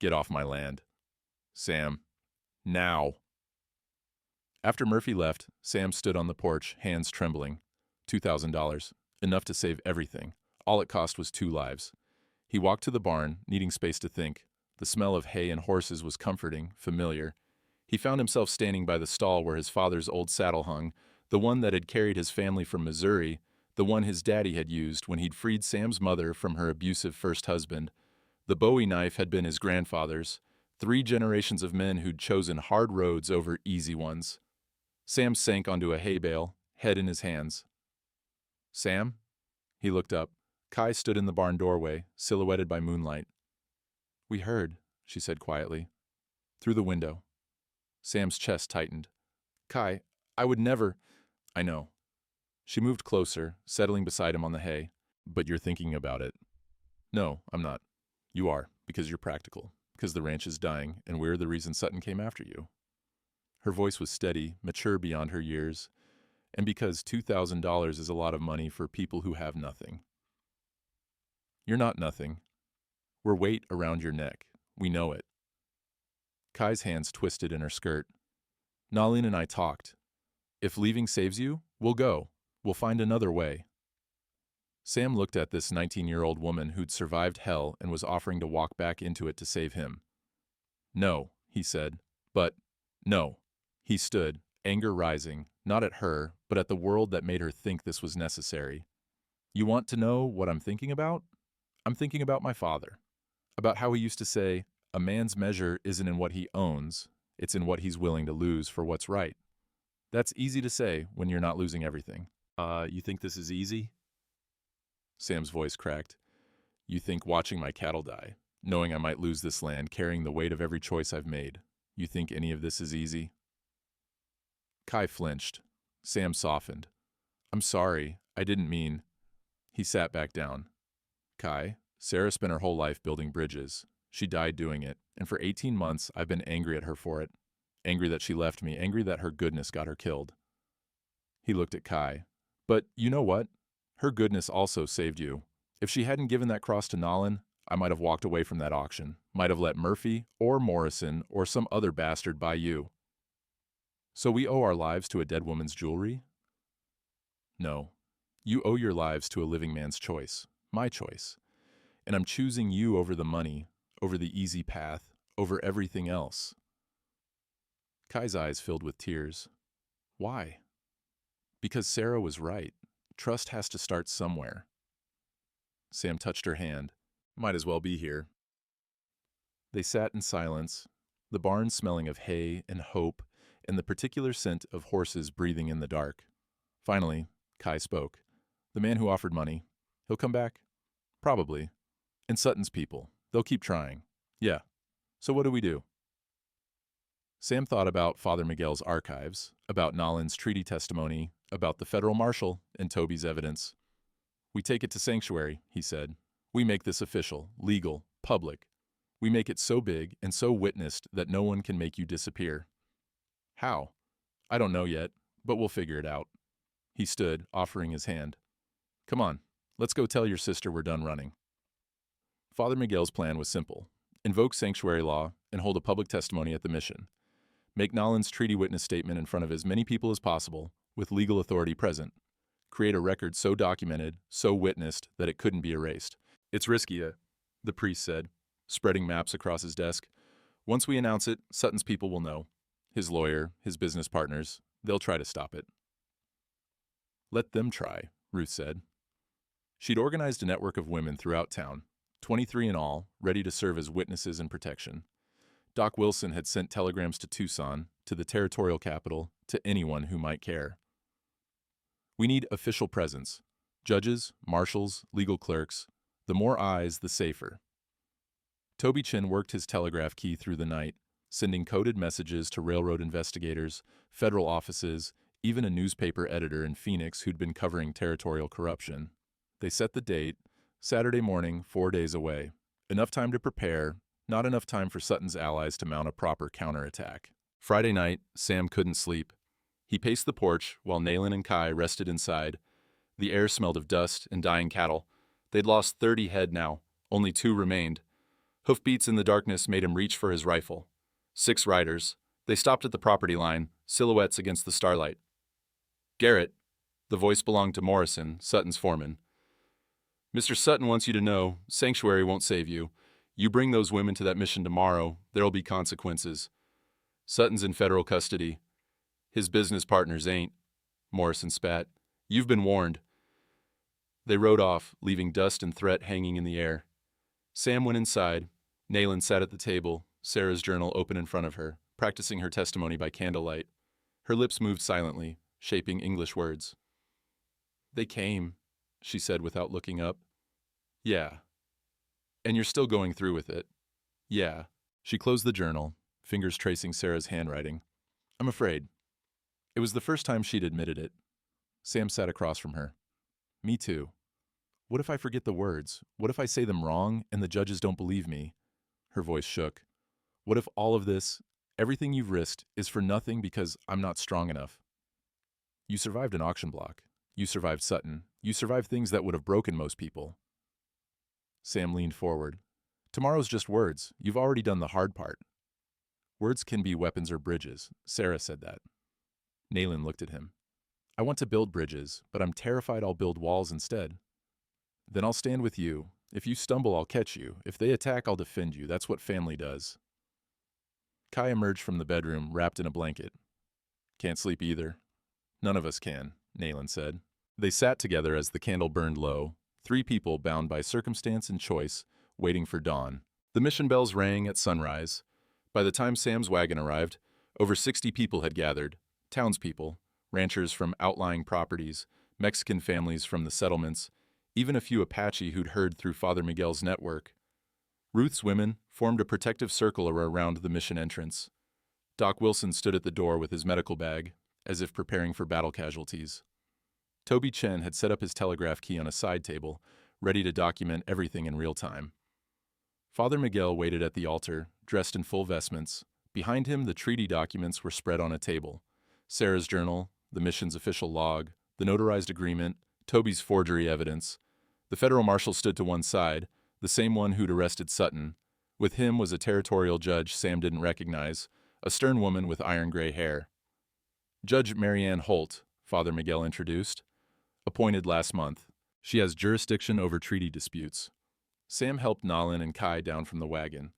Get off my land. Sam. Now. After Murphy left, Sam stood on the porch, hands trembling. $2,000. Enough to save everything. All it cost was 2 lives. He walked to the barn, needing space to think. The smell of hay and horses was comforting, familiar. He found himself standing by the stall where his father's old saddle hung, the one that had carried his family from Missouri, the one his daddy had used when he'd freed Sam's mother from her abusive first husband. The Bowie knife had been his grandfather's, 3 generations of men who'd chosen hard roads over easy ones. Sam sank onto a hay bale, head in his hands. Sam? He looked up. Kai stood in the barn doorway, silhouetted by moonlight. We heard, she said quietly. Through the window. Sam's chest tightened. Kai, I would never... I know. She moved closer, settling beside him on the hay. But you're thinking about it. No, I'm not. You are, because you're practical. Because the ranch is dying, and we're the reason Sutton came after you. Her voice was steady, mature beyond her years, and because $2,000 is a lot of money for people who have nothing. You're not nothing. We're weight around your neck. We know it. Kai's hands twisted in her skirt. Nalin and I talked. If leaving saves you, we'll go. We'll find another way. Sam looked at this 19-year-old woman who'd survived hell and was offering to walk back into it to save him. No, he said. But, no. He stood, anger rising, not at her, but at the world that made her think this was necessary. You want to know what I'm thinking about? I'm thinking about my father. About how he used to say, a man's measure isn't in what he owns, it's in what he's willing to lose for what's right. That's easy to say when you're not losing everything. You think this is easy? Sam's voice cracked. You think watching my cattle die, knowing I might lose this land, carrying the weight of every choice I've made, you think any of this is easy? Kai flinched. Sam softened. I'm sorry, I didn't mean... He sat back down. Kai, Sarah spent her whole life building bridges. She died doing it, and for 18 months I've been angry at her for it. Angry that she left me, angry that her goodness got her killed. He looked at Kai. But you know what? Her goodness also saved you. If she hadn't given that cross to Nalin, I might have walked away from that auction, might have let Murphy or Morrison or some other bastard buy you. So we owe our lives to a dead woman's jewelry? No. You owe your lives to a living man's choice, my choice. And I'm choosing you over the money, over the easy path, over everything else. Kai's eyes filled with tears. Why? Because Sarah was right. Trust has to start somewhere. Sam touched her hand. Might as well be here. They sat in silence, the barn smelling of hay and hope and the particular scent of horses breathing in the dark. Finally, Kai spoke. The man who offered money, he'll come back? Probably. And Sutton's people. They'll keep trying. Yeah. So what do we do? Sam thought about Father Miguel's archives, about Nolan's treaty testimony, about the federal marshal and Toby's evidence. We take it to sanctuary, he said. We make this official, legal, public. We make it so big and so witnessed that no one can make you disappear. How? I don't know yet, but we'll figure it out. He stood, offering his hand. Come on, let's go tell your sister we're done running. Father Miguel's plan was simple. Invoke sanctuary law and hold a public testimony at the mission. Make Nolan's treaty witness statement in front of as many people as possible, with legal authority present. Create a record so documented, so witnessed, that it couldn't be erased. It's risky, the priest said, spreading maps across his desk. Once we announce it, Sutton's people will know. His lawyer, his business partners, they'll try to stop it. Let them try, Ruth said. She'd organized a network of women throughout town, 23 in all, ready to serve as witnesses and protection. Doc Wilson had sent telegrams to Tucson, to the territorial capital, to anyone who might care. We need official presence. Judges, marshals, legal clerks. The more eyes, the safer. Toby Chin worked his telegraph key through the night, sending coded messages to railroad investigators, federal offices, even a newspaper editor in Phoenix who'd been covering territorial corruption. They set the date, Saturday morning, 4 days away. Enough time to prepare, not enough time for Sutton's allies to mount a proper counterattack. Friday night, Sam couldn't sleep. He paced the porch while Nayland and Kai rested inside. The air smelled of dust and dying cattle. They'd lost 30 head now. Only 2 remained. Hoofbeats in the darkness made him reach for his rifle. 6 riders. They stopped at the property line, silhouettes against the starlight. Garrett. The voice belonged to Morrison, Sutton's foreman. Mr. Sutton wants you to know, sanctuary won't save you. You bring those women to that mission tomorrow, there'll be consequences. Sutton's in federal custody. His business partners ain't. Morrison spat. You've been warned. They rode off, leaving dust and threat hanging in the air. Sam went inside. Nayland sat at the table, Sarah's journal open in front of her, practicing her testimony by candlelight. Her lips moved silently, shaping English words. They came, she said without looking up. Yeah. And you're still going through with it. Yeah. She closed the journal, fingers tracing Sarah's handwriting. I'm afraid. It was the first time she'd admitted it. Sam sat across from her. Me too. What if I forget the words? What if I say them wrong and the judges don't believe me? Her voice shook. What if all of this, everything you've risked, is for nothing because I'm not strong enough? You survived an auction block. You survived Sutton. You survived things that would have broken most people. Sam leaned forward. Tomorrow's just words. You've already done the hard part. Words can be weapons or bridges. Sarah said that. Nayland looked at him. I want to build bridges, but I'm terrified I'll build walls instead. Then I'll stand with you. If you stumble, I'll catch you. If they attack, I'll defend you. That's what family does. Kai emerged from the bedroom, wrapped in a blanket. Can't sleep either. None of us can, Nayland said. They sat together as the candle burned low, 3 people bound by circumstance and choice, waiting for dawn. The mission bells rang at sunrise. By the time Sam's wagon arrived, over 60 people had gathered, townspeople, ranchers from outlying properties, Mexican families from the settlements, even a few Apache who'd heard through Father Miguel's network. Ruth's women formed a protective circle around the mission entrance. Doc Wilson stood at the door with his medical bag, as if preparing for battle casualties. Toby Chen had set up his telegraph key on a side table, ready to document everything in real time. Father Miguel waited at the altar, dressed in full vestments. Behind him, the treaty documents were spread on a table. Sarah's journal, the mission's official log, the notarized agreement, Toby's forgery evidence. The federal marshal stood to one side, the same one who'd arrested Sutton. With him was a territorial judge Sam didn't recognize, a stern woman with iron-gray hair. Judge Marianne Holt, Father Miguel introduced, appointed last month. She has jurisdiction over treaty disputes. Sam helped Nalin and Kai down from the wagon.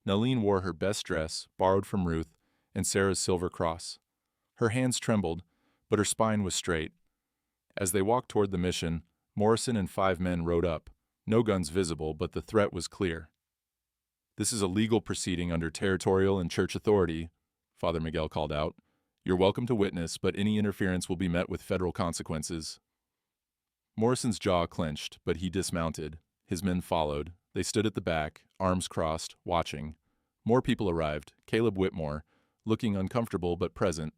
Nalin wore her best dress, borrowed from Ruth, and Sarah's silver cross. Her hands trembled, but her spine was straight. As they walked toward the mission, Morrison and 5 men rode up. No guns visible, but the threat was clear. This is a legal proceeding under territorial and church authority, Father Miguel called out. You're welcome to witness, but any interference will be met with federal consequences. Morrison's jaw clenched, but he dismounted. His men followed. They stood at the back, arms crossed, watching. More people arrived. Caleb Whitmore, looking uncomfortable but present.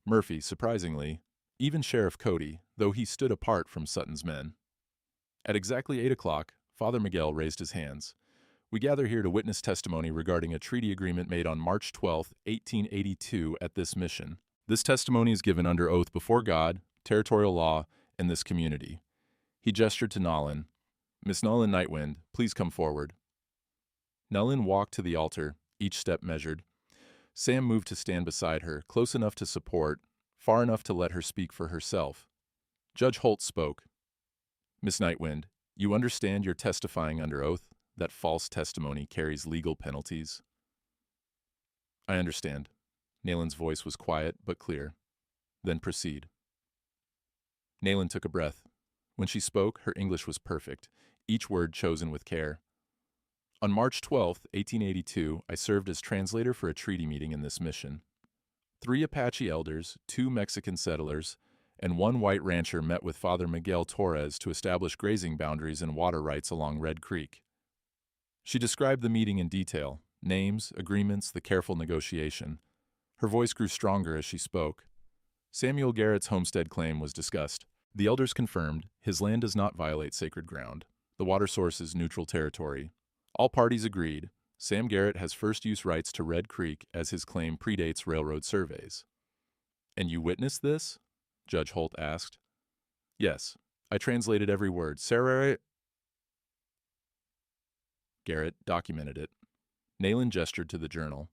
Murphy, surprisingly. Even Sheriff Cody, though he stood apart from Sutton's men. At exactly 8 o'clock, Father Miguel raised his hands. We gather here to witness testimony regarding a treaty agreement made on March 12, 1882 at this mission. This testimony is given under oath before God, territorial law, and this community. He gestured to Nolan. Miss Nolan Nightwind, please come forward. Nolan walked to the altar, each step measured. Sam moved to stand beside her, close enough to support, far enough to let her speak for herself. Judge Holt spoke. Miss Nightwind, you understand you're testifying under oath, that false testimony carries legal penalties? I understand. Nalan's voice was quiet but clear. Then proceed. Nalan took a breath. When she spoke, her English was perfect, each word chosen with care. On March 12, 1882, I served as translator for a treaty meeting in this mission. 3 Apache elders, 2 Mexican settlers, and 1 white rancher met with Father Miguel Torres to establish grazing boundaries and water rights along Red Creek. She described the meeting in detail, names, agreements, the careful negotiation. Her voice grew stronger as she spoke. Samuel Garrett's homestead claim was discussed. The elders confirmed his land does not violate sacred ground. The water source is neutral territory. All parties agreed. Sam Garrett has first-use rights to Red Creek as his claim predates railroad surveys. And you witnessed this? Judge Holt asked. Yes, I translated every word. Sarah Garrett documented it. Nalan gestured to the journal.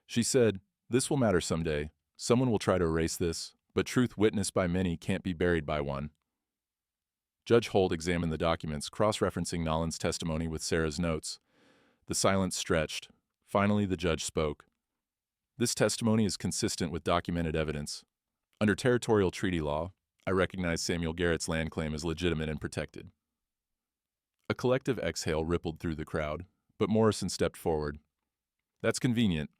She said, this will matter someday. Someone will try to erase this, but truth witnessed by many can't be buried by one. Judge Holt examined the documents, cross-referencing Nolan's testimony with Sarah's notes. The silence stretched. Finally, the judge spoke. This testimony is consistent with documented evidence. Under territorial treaty law, I recognize Samuel Garrett's land claim as legitimate and protected. A collective exhale rippled through the crowd, but Morrison stepped forward. That's convenient.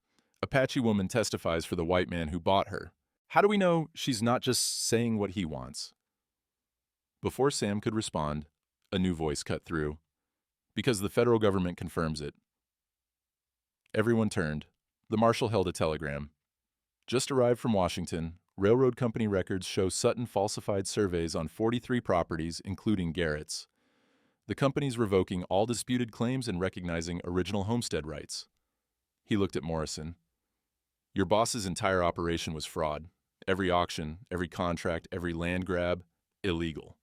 Apache woman testifies for the white man who bought her. How do we know she's not just saying what he wants? Before Sam could respond, a new voice cut through. Because the federal government confirms it. Everyone turned. The marshal held a telegram. Just arrived from Washington. Railroad company records show Sutton falsified surveys on 43 properties, including Garrett's. The company's revoking all disputed claims and recognizing original homestead rights. He looked at Morrison. Your boss's entire operation was fraud. Every auction, every contract, every land grab, illegal.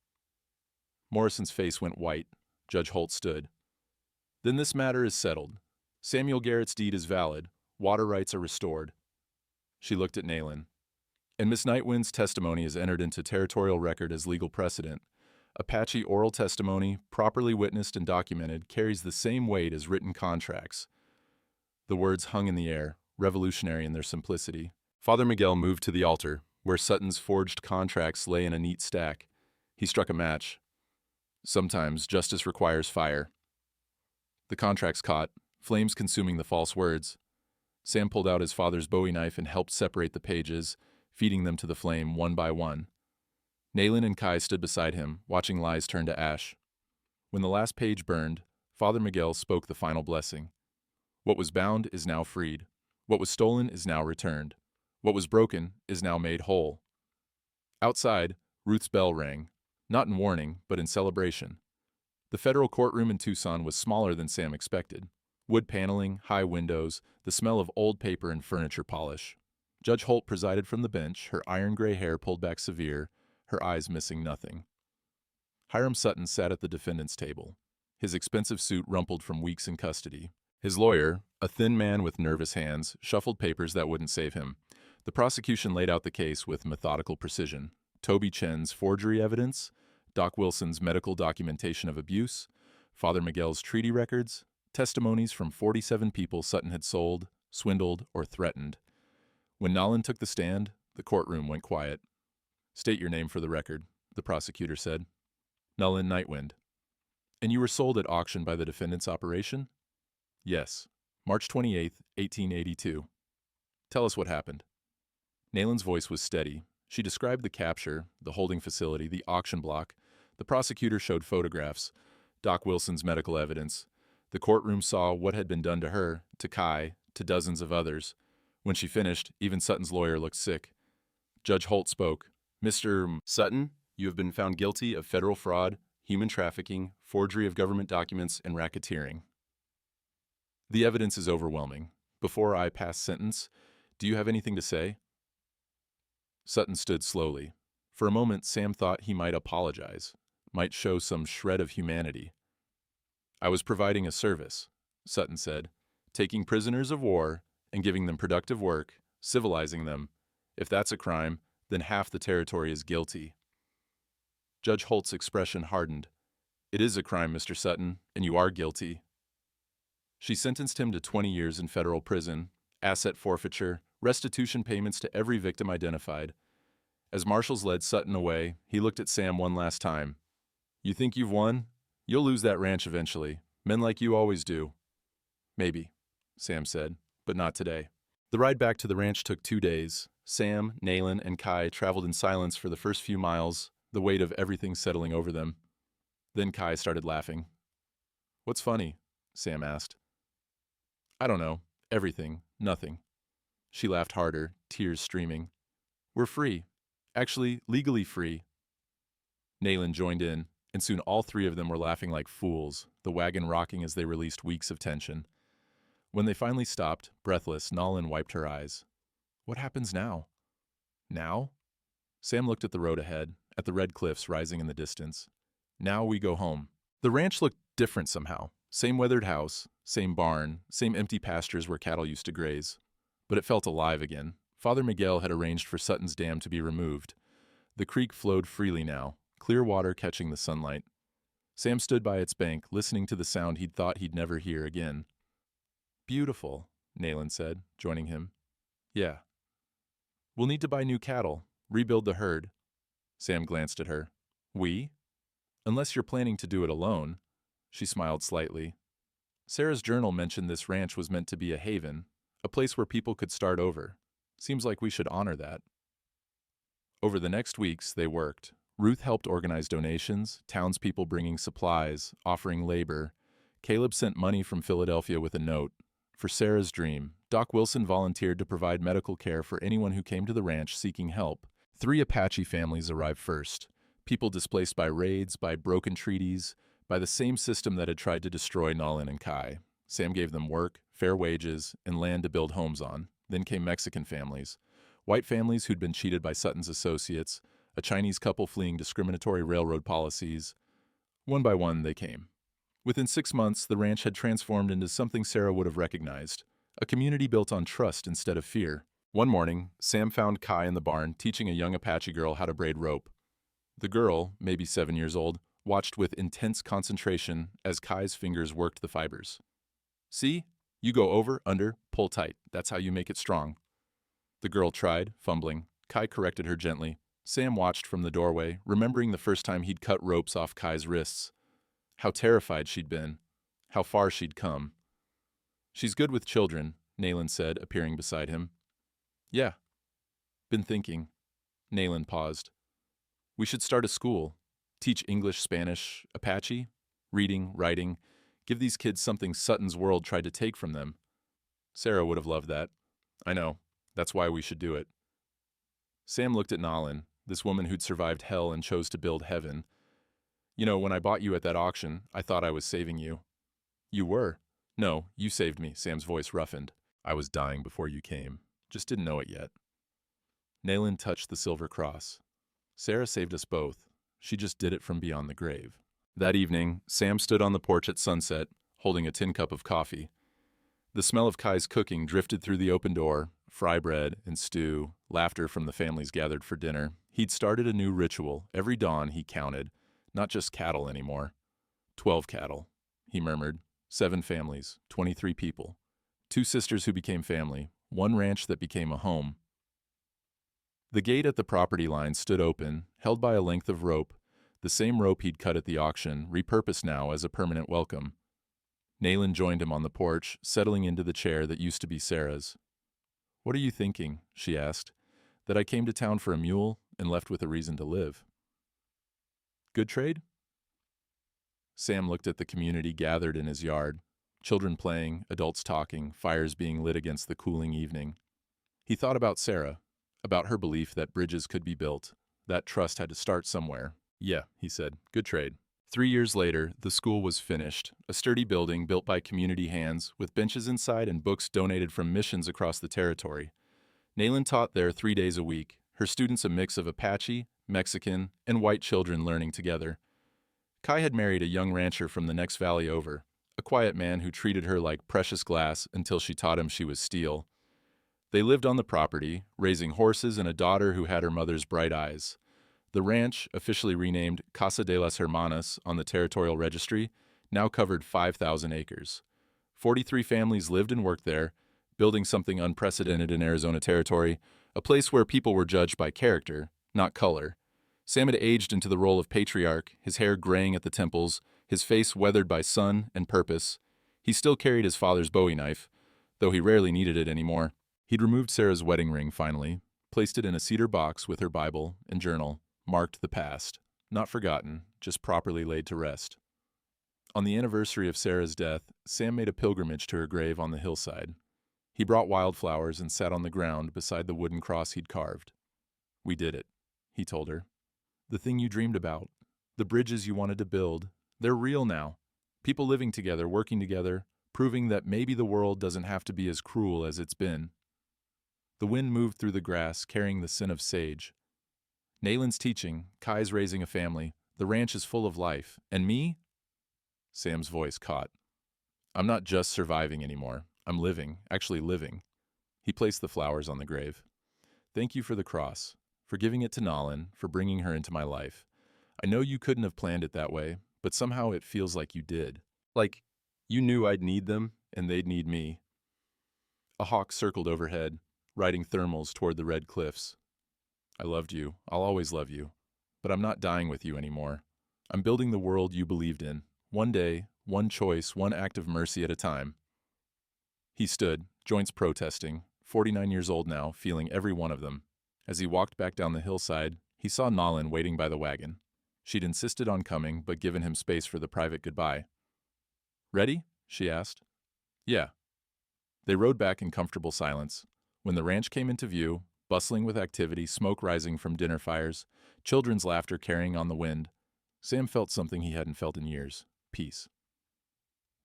Morrison's face went white. Judge Holt stood. Then this matter is settled. Samuel Garrett's deed is valid. Water rights are restored. She looked at Nalan. And Miss Nightwind's testimony is entered into territorial record as legal precedent. Apache oral testimony, properly witnessed and documented, carries the same weight as written contracts. The words hung in the air, revolutionary in their simplicity. Father Miguel moved to the altar, where Sutton's forged contracts lay in a neat stack. He struck a match. Sometimes justice requires fire. The contracts caught, flames consuming the false words. Sam pulled out his father's Bowie knife and helped separate the pages, feeding them to the flame one by one. Nalan and Kai stood beside him, watching lies turn to ash. When the last page burned, Father Miguel spoke the final blessing. What was bound is now freed. What was stolen is now returned. What was broken is now made whole. Outside, Ruth's bell rang, not in warning, but in celebration. The federal courtroom in Tucson was smaller than Sam expected. Wood paneling, high windows, the smell of old paper and furniture polish. Judge Holt presided from the bench, her iron gray hair pulled back severe, her eyes missing nothing. Hiram Sutton sat at the defendant's table, his expensive suit rumpled from weeks in custody. His lawyer, a thin man with nervous hands, shuffled papers that wouldn't save him. The prosecution laid out the case with methodical precision. Toby Chen's forgery evidence, Doc Wilson's medical documentation of abuse, Father Miguel's treaty records, testimonies from 47 people Sutton had sold, swindled, or threatened. When Nolan took the stand, the courtroom went quiet. State your name for the record, the prosecutor said. Nolan Nightwind. And you were sold at auction by the defendant's operation? Yes. March 28, 1882. Tell us what happened. Nalan's voice was steady. She described the capture, the holding facility, the auction block. The prosecutor showed photographs. Doc Wilson's medical evidence. The courtroom saw what had been done to her, to Kai, to dozens of others. When she finished, even Sutton's lawyer looked sick. Judge Holt spoke. Mr. Sutton, you have been found guilty of federal fraud, human trafficking, forgery of government documents, and racketeering. The evidence is overwhelming. Before I pass sentence, do you have anything to say? Sutton stood slowly. For a moment, Sam thought he might apologize, might show some shred of humanity. I was providing a service, Sutton said, taking prisoners of war and giving them productive work, civilizing them. If that's a crime, then half the territory is guilty. Judge Holt's expression hardened. It is a crime, Mr. Sutton, and you are guilty. She sentenced him to 20 years in federal prison, asset forfeiture, restitution payments to every victim identified. As marshals led Sutton away, he looked at Sam one last time. You think you've won? You'll lose that ranch eventually. Men like you always do. Maybe, Sam said, but not today. The ride back to the ranch took 2 days. Sam, Nayland, and Kai traveled in silence for the first few miles, the weight of everything settling over them. Then Kai started laughing. What's funny? Sam asked. I don't know. Everything. Nothing. She laughed harder, tears streaming. We're free. Actually, legally free. Nayland joined in, and soon all three of them were laughing like fools, the wagon rocking as they released weeks of tension. When they finally stopped, breathless, Nayland wiped her eyes. What happens now? Now? Sam looked at the road ahead, at the red cliffs rising in the distance. Now we go home. The ranch looked different somehow. Same weathered house, same barn, same empty pastures where cattle used to graze. But it felt alive again. Father Miguel had arranged for Sutton's dam to be removed. The creek flowed freely now, clear water catching the sunlight. Sam stood by its bank, listening to the sound he'd thought he'd never hear again. Beautiful, Nayland said, joining him. Yeah. We'll need to buy new cattle, rebuild the herd. Sam glanced at her. We? Unless you're planning to do it alone. She smiled slightly. Sarah's journal mentioned this ranch was meant to be a haven, a place where people could start over. Seems like we should honor that. Over the next weeks, they worked. Ruth helped organize donations, townspeople bringing supplies, offering labor. Caleb sent money from Philadelphia with a note. For Sarah's dream, Doc Wilson volunteered to provide medical care for anyone who came to the ranch seeking help. 3 Apache families arrived first. People displaced by raids, by broken treaties, by the same system that had tried to destroy Nayland and Kai. Sam gave them work, fair wages, and land to build homes on. Then came Mexican families. White families who'd been cheated by Sutton's associates, a Chinese couple fleeing discriminatory railroad policies. One by one, they came. Within 6 months, the ranch had transformed into something Sarah would have recognized, a community built on trust instead of fear. One morning, Sam found Kai in the barn teaching a young Apache girl how to braid rope. The girl, maybe 7 years old, watched with intense concentration as Kai's fingers worked the fibers. See? You go over, under, pull tight. That's how you make it strong. The girl tried, fumbling. Kai corrected her gently. Sam watched from the doorway, remembering the first time he'd cut ropes off Kai's wrists. How terrified she'd been. How far she'd come. She's good with children, Nayland said, appearing beside him. Yeah. Been thinking. Nayland paused. We should start a school. Teach English, Spanish, Apache, reading, writing. Give these kids something Sutton's world tried to take from them. Sarah would have loved that. I know. That's why we should do it. Sam looked at Nayland, this woman who'd survived hell and chose to build heaven. You know, when I bought you at that auction, I thought I was saving you. You were. No, you saved me, Sam's voice roughened. I was dying before you came. Just didn't know it yet. Nayland touched the silver cross. Sarah saved us both. She just did it from beyond the grave. That evening, Sam stood on the porch at sunset, holding a tin cup of coffee. The smell of Kai's cooking drifted through the open door, fry bread and stew, laughter from the families gathered for dinner. He'd started a new ritual. Every dawn, he counted. Not just cattle anymore. 12 cattle, he murmured. 7 families, 23 people. 2 sisters who became family. 1 ranch that became a home. The gate at the property line stood open, held by a length of rope, the same rope he'd cut at the auction, repurposed now as a permanent welcome. Nayland joined him on the porch, settling into the chair that used to be Sarah's. What are you thinking? She asked. That I came to town for a mule and left with a reason to live. Good trade? Sam looked at the community gathered in his yard. Children playing, adults talking, fires being lit against the cooling evening. He thought about Sarah, about her belief that bridges could be built. That trust had to start somewhere. Yeah, he said, good trade. 3 years later, the school was finished, a sturdy building built by community hands, with benches inside and books donated from missions across the territory. Nayland taught there 3 days a week, her students a mix of Apache, Mexican, and white children learning together. Kai had married a young rancher from the next valley over, a quiet man who treated her like precious glass until she taught him she was steel. They lived on the property, raising horses and a daughter who had her mother's bright eyes. The ranch, officially renamed Casa de las Hermanas on the territorial registry, now covered 5,000 acres. 43 families lived and worked there, building something unprecedented in Arizona territory, a place where people were judged by character, not color. Sam had aged into the role of patriarch, his hair graying at the temples, his face weathered by sun and purpose. He still carried his father's Bowie knife, though he rarely needed it anymore. He'd removed Sarah's wedding ring finally, placed it in a cedar box with her Bible and journal, marked the past, not forgotten, just properly laid to rest. On the anniversary of Sarah's death, Sam made a pilgrimage to her grave on the hillside. He brought wildflowers and sat on the ground beside the wooden cross he'd carved. We did it, he told her. The thing you dreamed about, the bridges you wanted to build, they're real now. People living together, working together, proving that maybe the world doesn't have to be as cruel as it's been. The wind moved through the grass, carrying the scent of sage. Nayland's teaching, Kai's raising a family, the ranch is full of life, and me? Sam's voice caught. I'm not just surviving anymore. I'm living, actually living. He placed the flowers on the grave. Thank you for the cross, for giving it to Nalin, for bringing her into my life. I know you couldn't have planned it that way, but somehow it feels like you did. Like, you knew I'd need them, and they'd need me. A hawk circled overhead, riding thermals toward the red cliffs. I loved you. I'll always love you. But I'm not dying with you anymore. I'm building the world you believed in. One day, one choice, one act of mercy at a time. He stood, joints protesting, 49 years old now, feeling every one of them. As he walked back down the hillside, he saw Nalin waiting by the wagon. She'd insisted on coming, but given him space for the private goodbye. Ready? She asked. Yeah. They rode back in comfortable silence. When the ranch came into view, bustling with activity, smoke rising from dinner fires, children's laughter carrying on the wind, Sam felt something he hadn't felt in years: peace.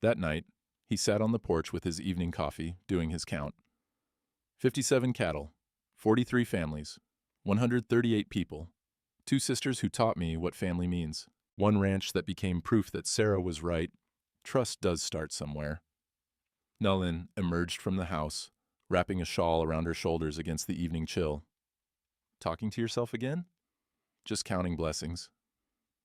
That night, he sat on the porch with his evening coffee, doing his count. 57 cattle, 43 families, 138 people, 2 sisters who taught me what family means, one ranch that became proof that Sarah was right. Trust does start somewhere. Nalin emerged from the house, wrapping a shawl around her shoulders against the evening chill. Talking to yourself again? Just counting blessings.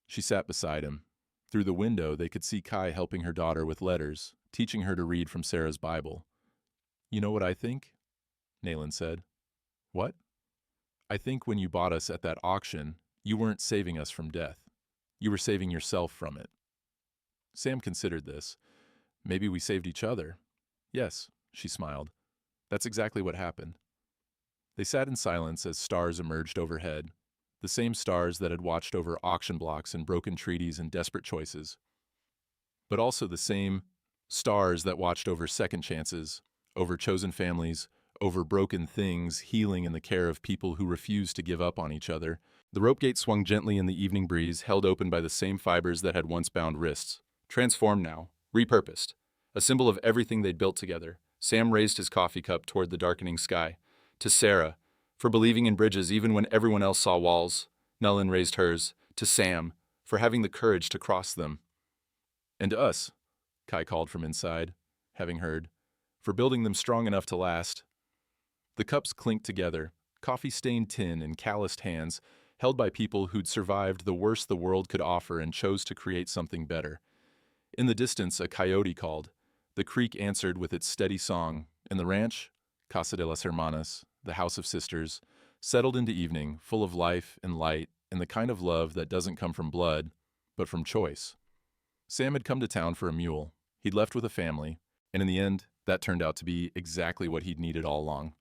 She sat beside him. Through the window, they could see Kai helping her daughter with letters, teaching her to read from Sarah's Bible. You know what I think? Nayland said. What? I think when you bought us at that auction, you weren't saving us from death. You were saving yourself from it. Sam considered this. Maybe we saved each other. Yes, she smiled. That's exactly what happened. They sat in silence as stars emerged overhead, the same stars that had watched over auction blocks and broken treaties and desperate choices, but also the same stars that watched over second chances, over chosen families, over broken things, healing in the care of people who refused to give up on each other. The rope gate swung gently in the evening breeze, held open by the same fibers that had once bound wrists. Transformed now, repurposed, a symbol of everything they'd built together. Sam raised his coffee cup toward the darkening sky. To Sarah, for believing in bridges even when everyone else saw walls. Nalin raised hers. To Sam, for having the courage to cross them. And to us, Kai called from inside, having heard, for building them strong enough to last. The cups clinked together, coffee-stained tin in calloused hands, held by people who'd survived the worst the world could offer and chose to create something better. In the distance, a coyote called. The creek answered with its steady song, and the ranch, Casa de las Hermanas, the house of sisters, settled into evening, full of life and light and the kind of love that doesn't come from blood, but from choice. Sam had come to town for a mule. He'd left with a family, and in the end, that turned out to be exactly what he'd needed all along.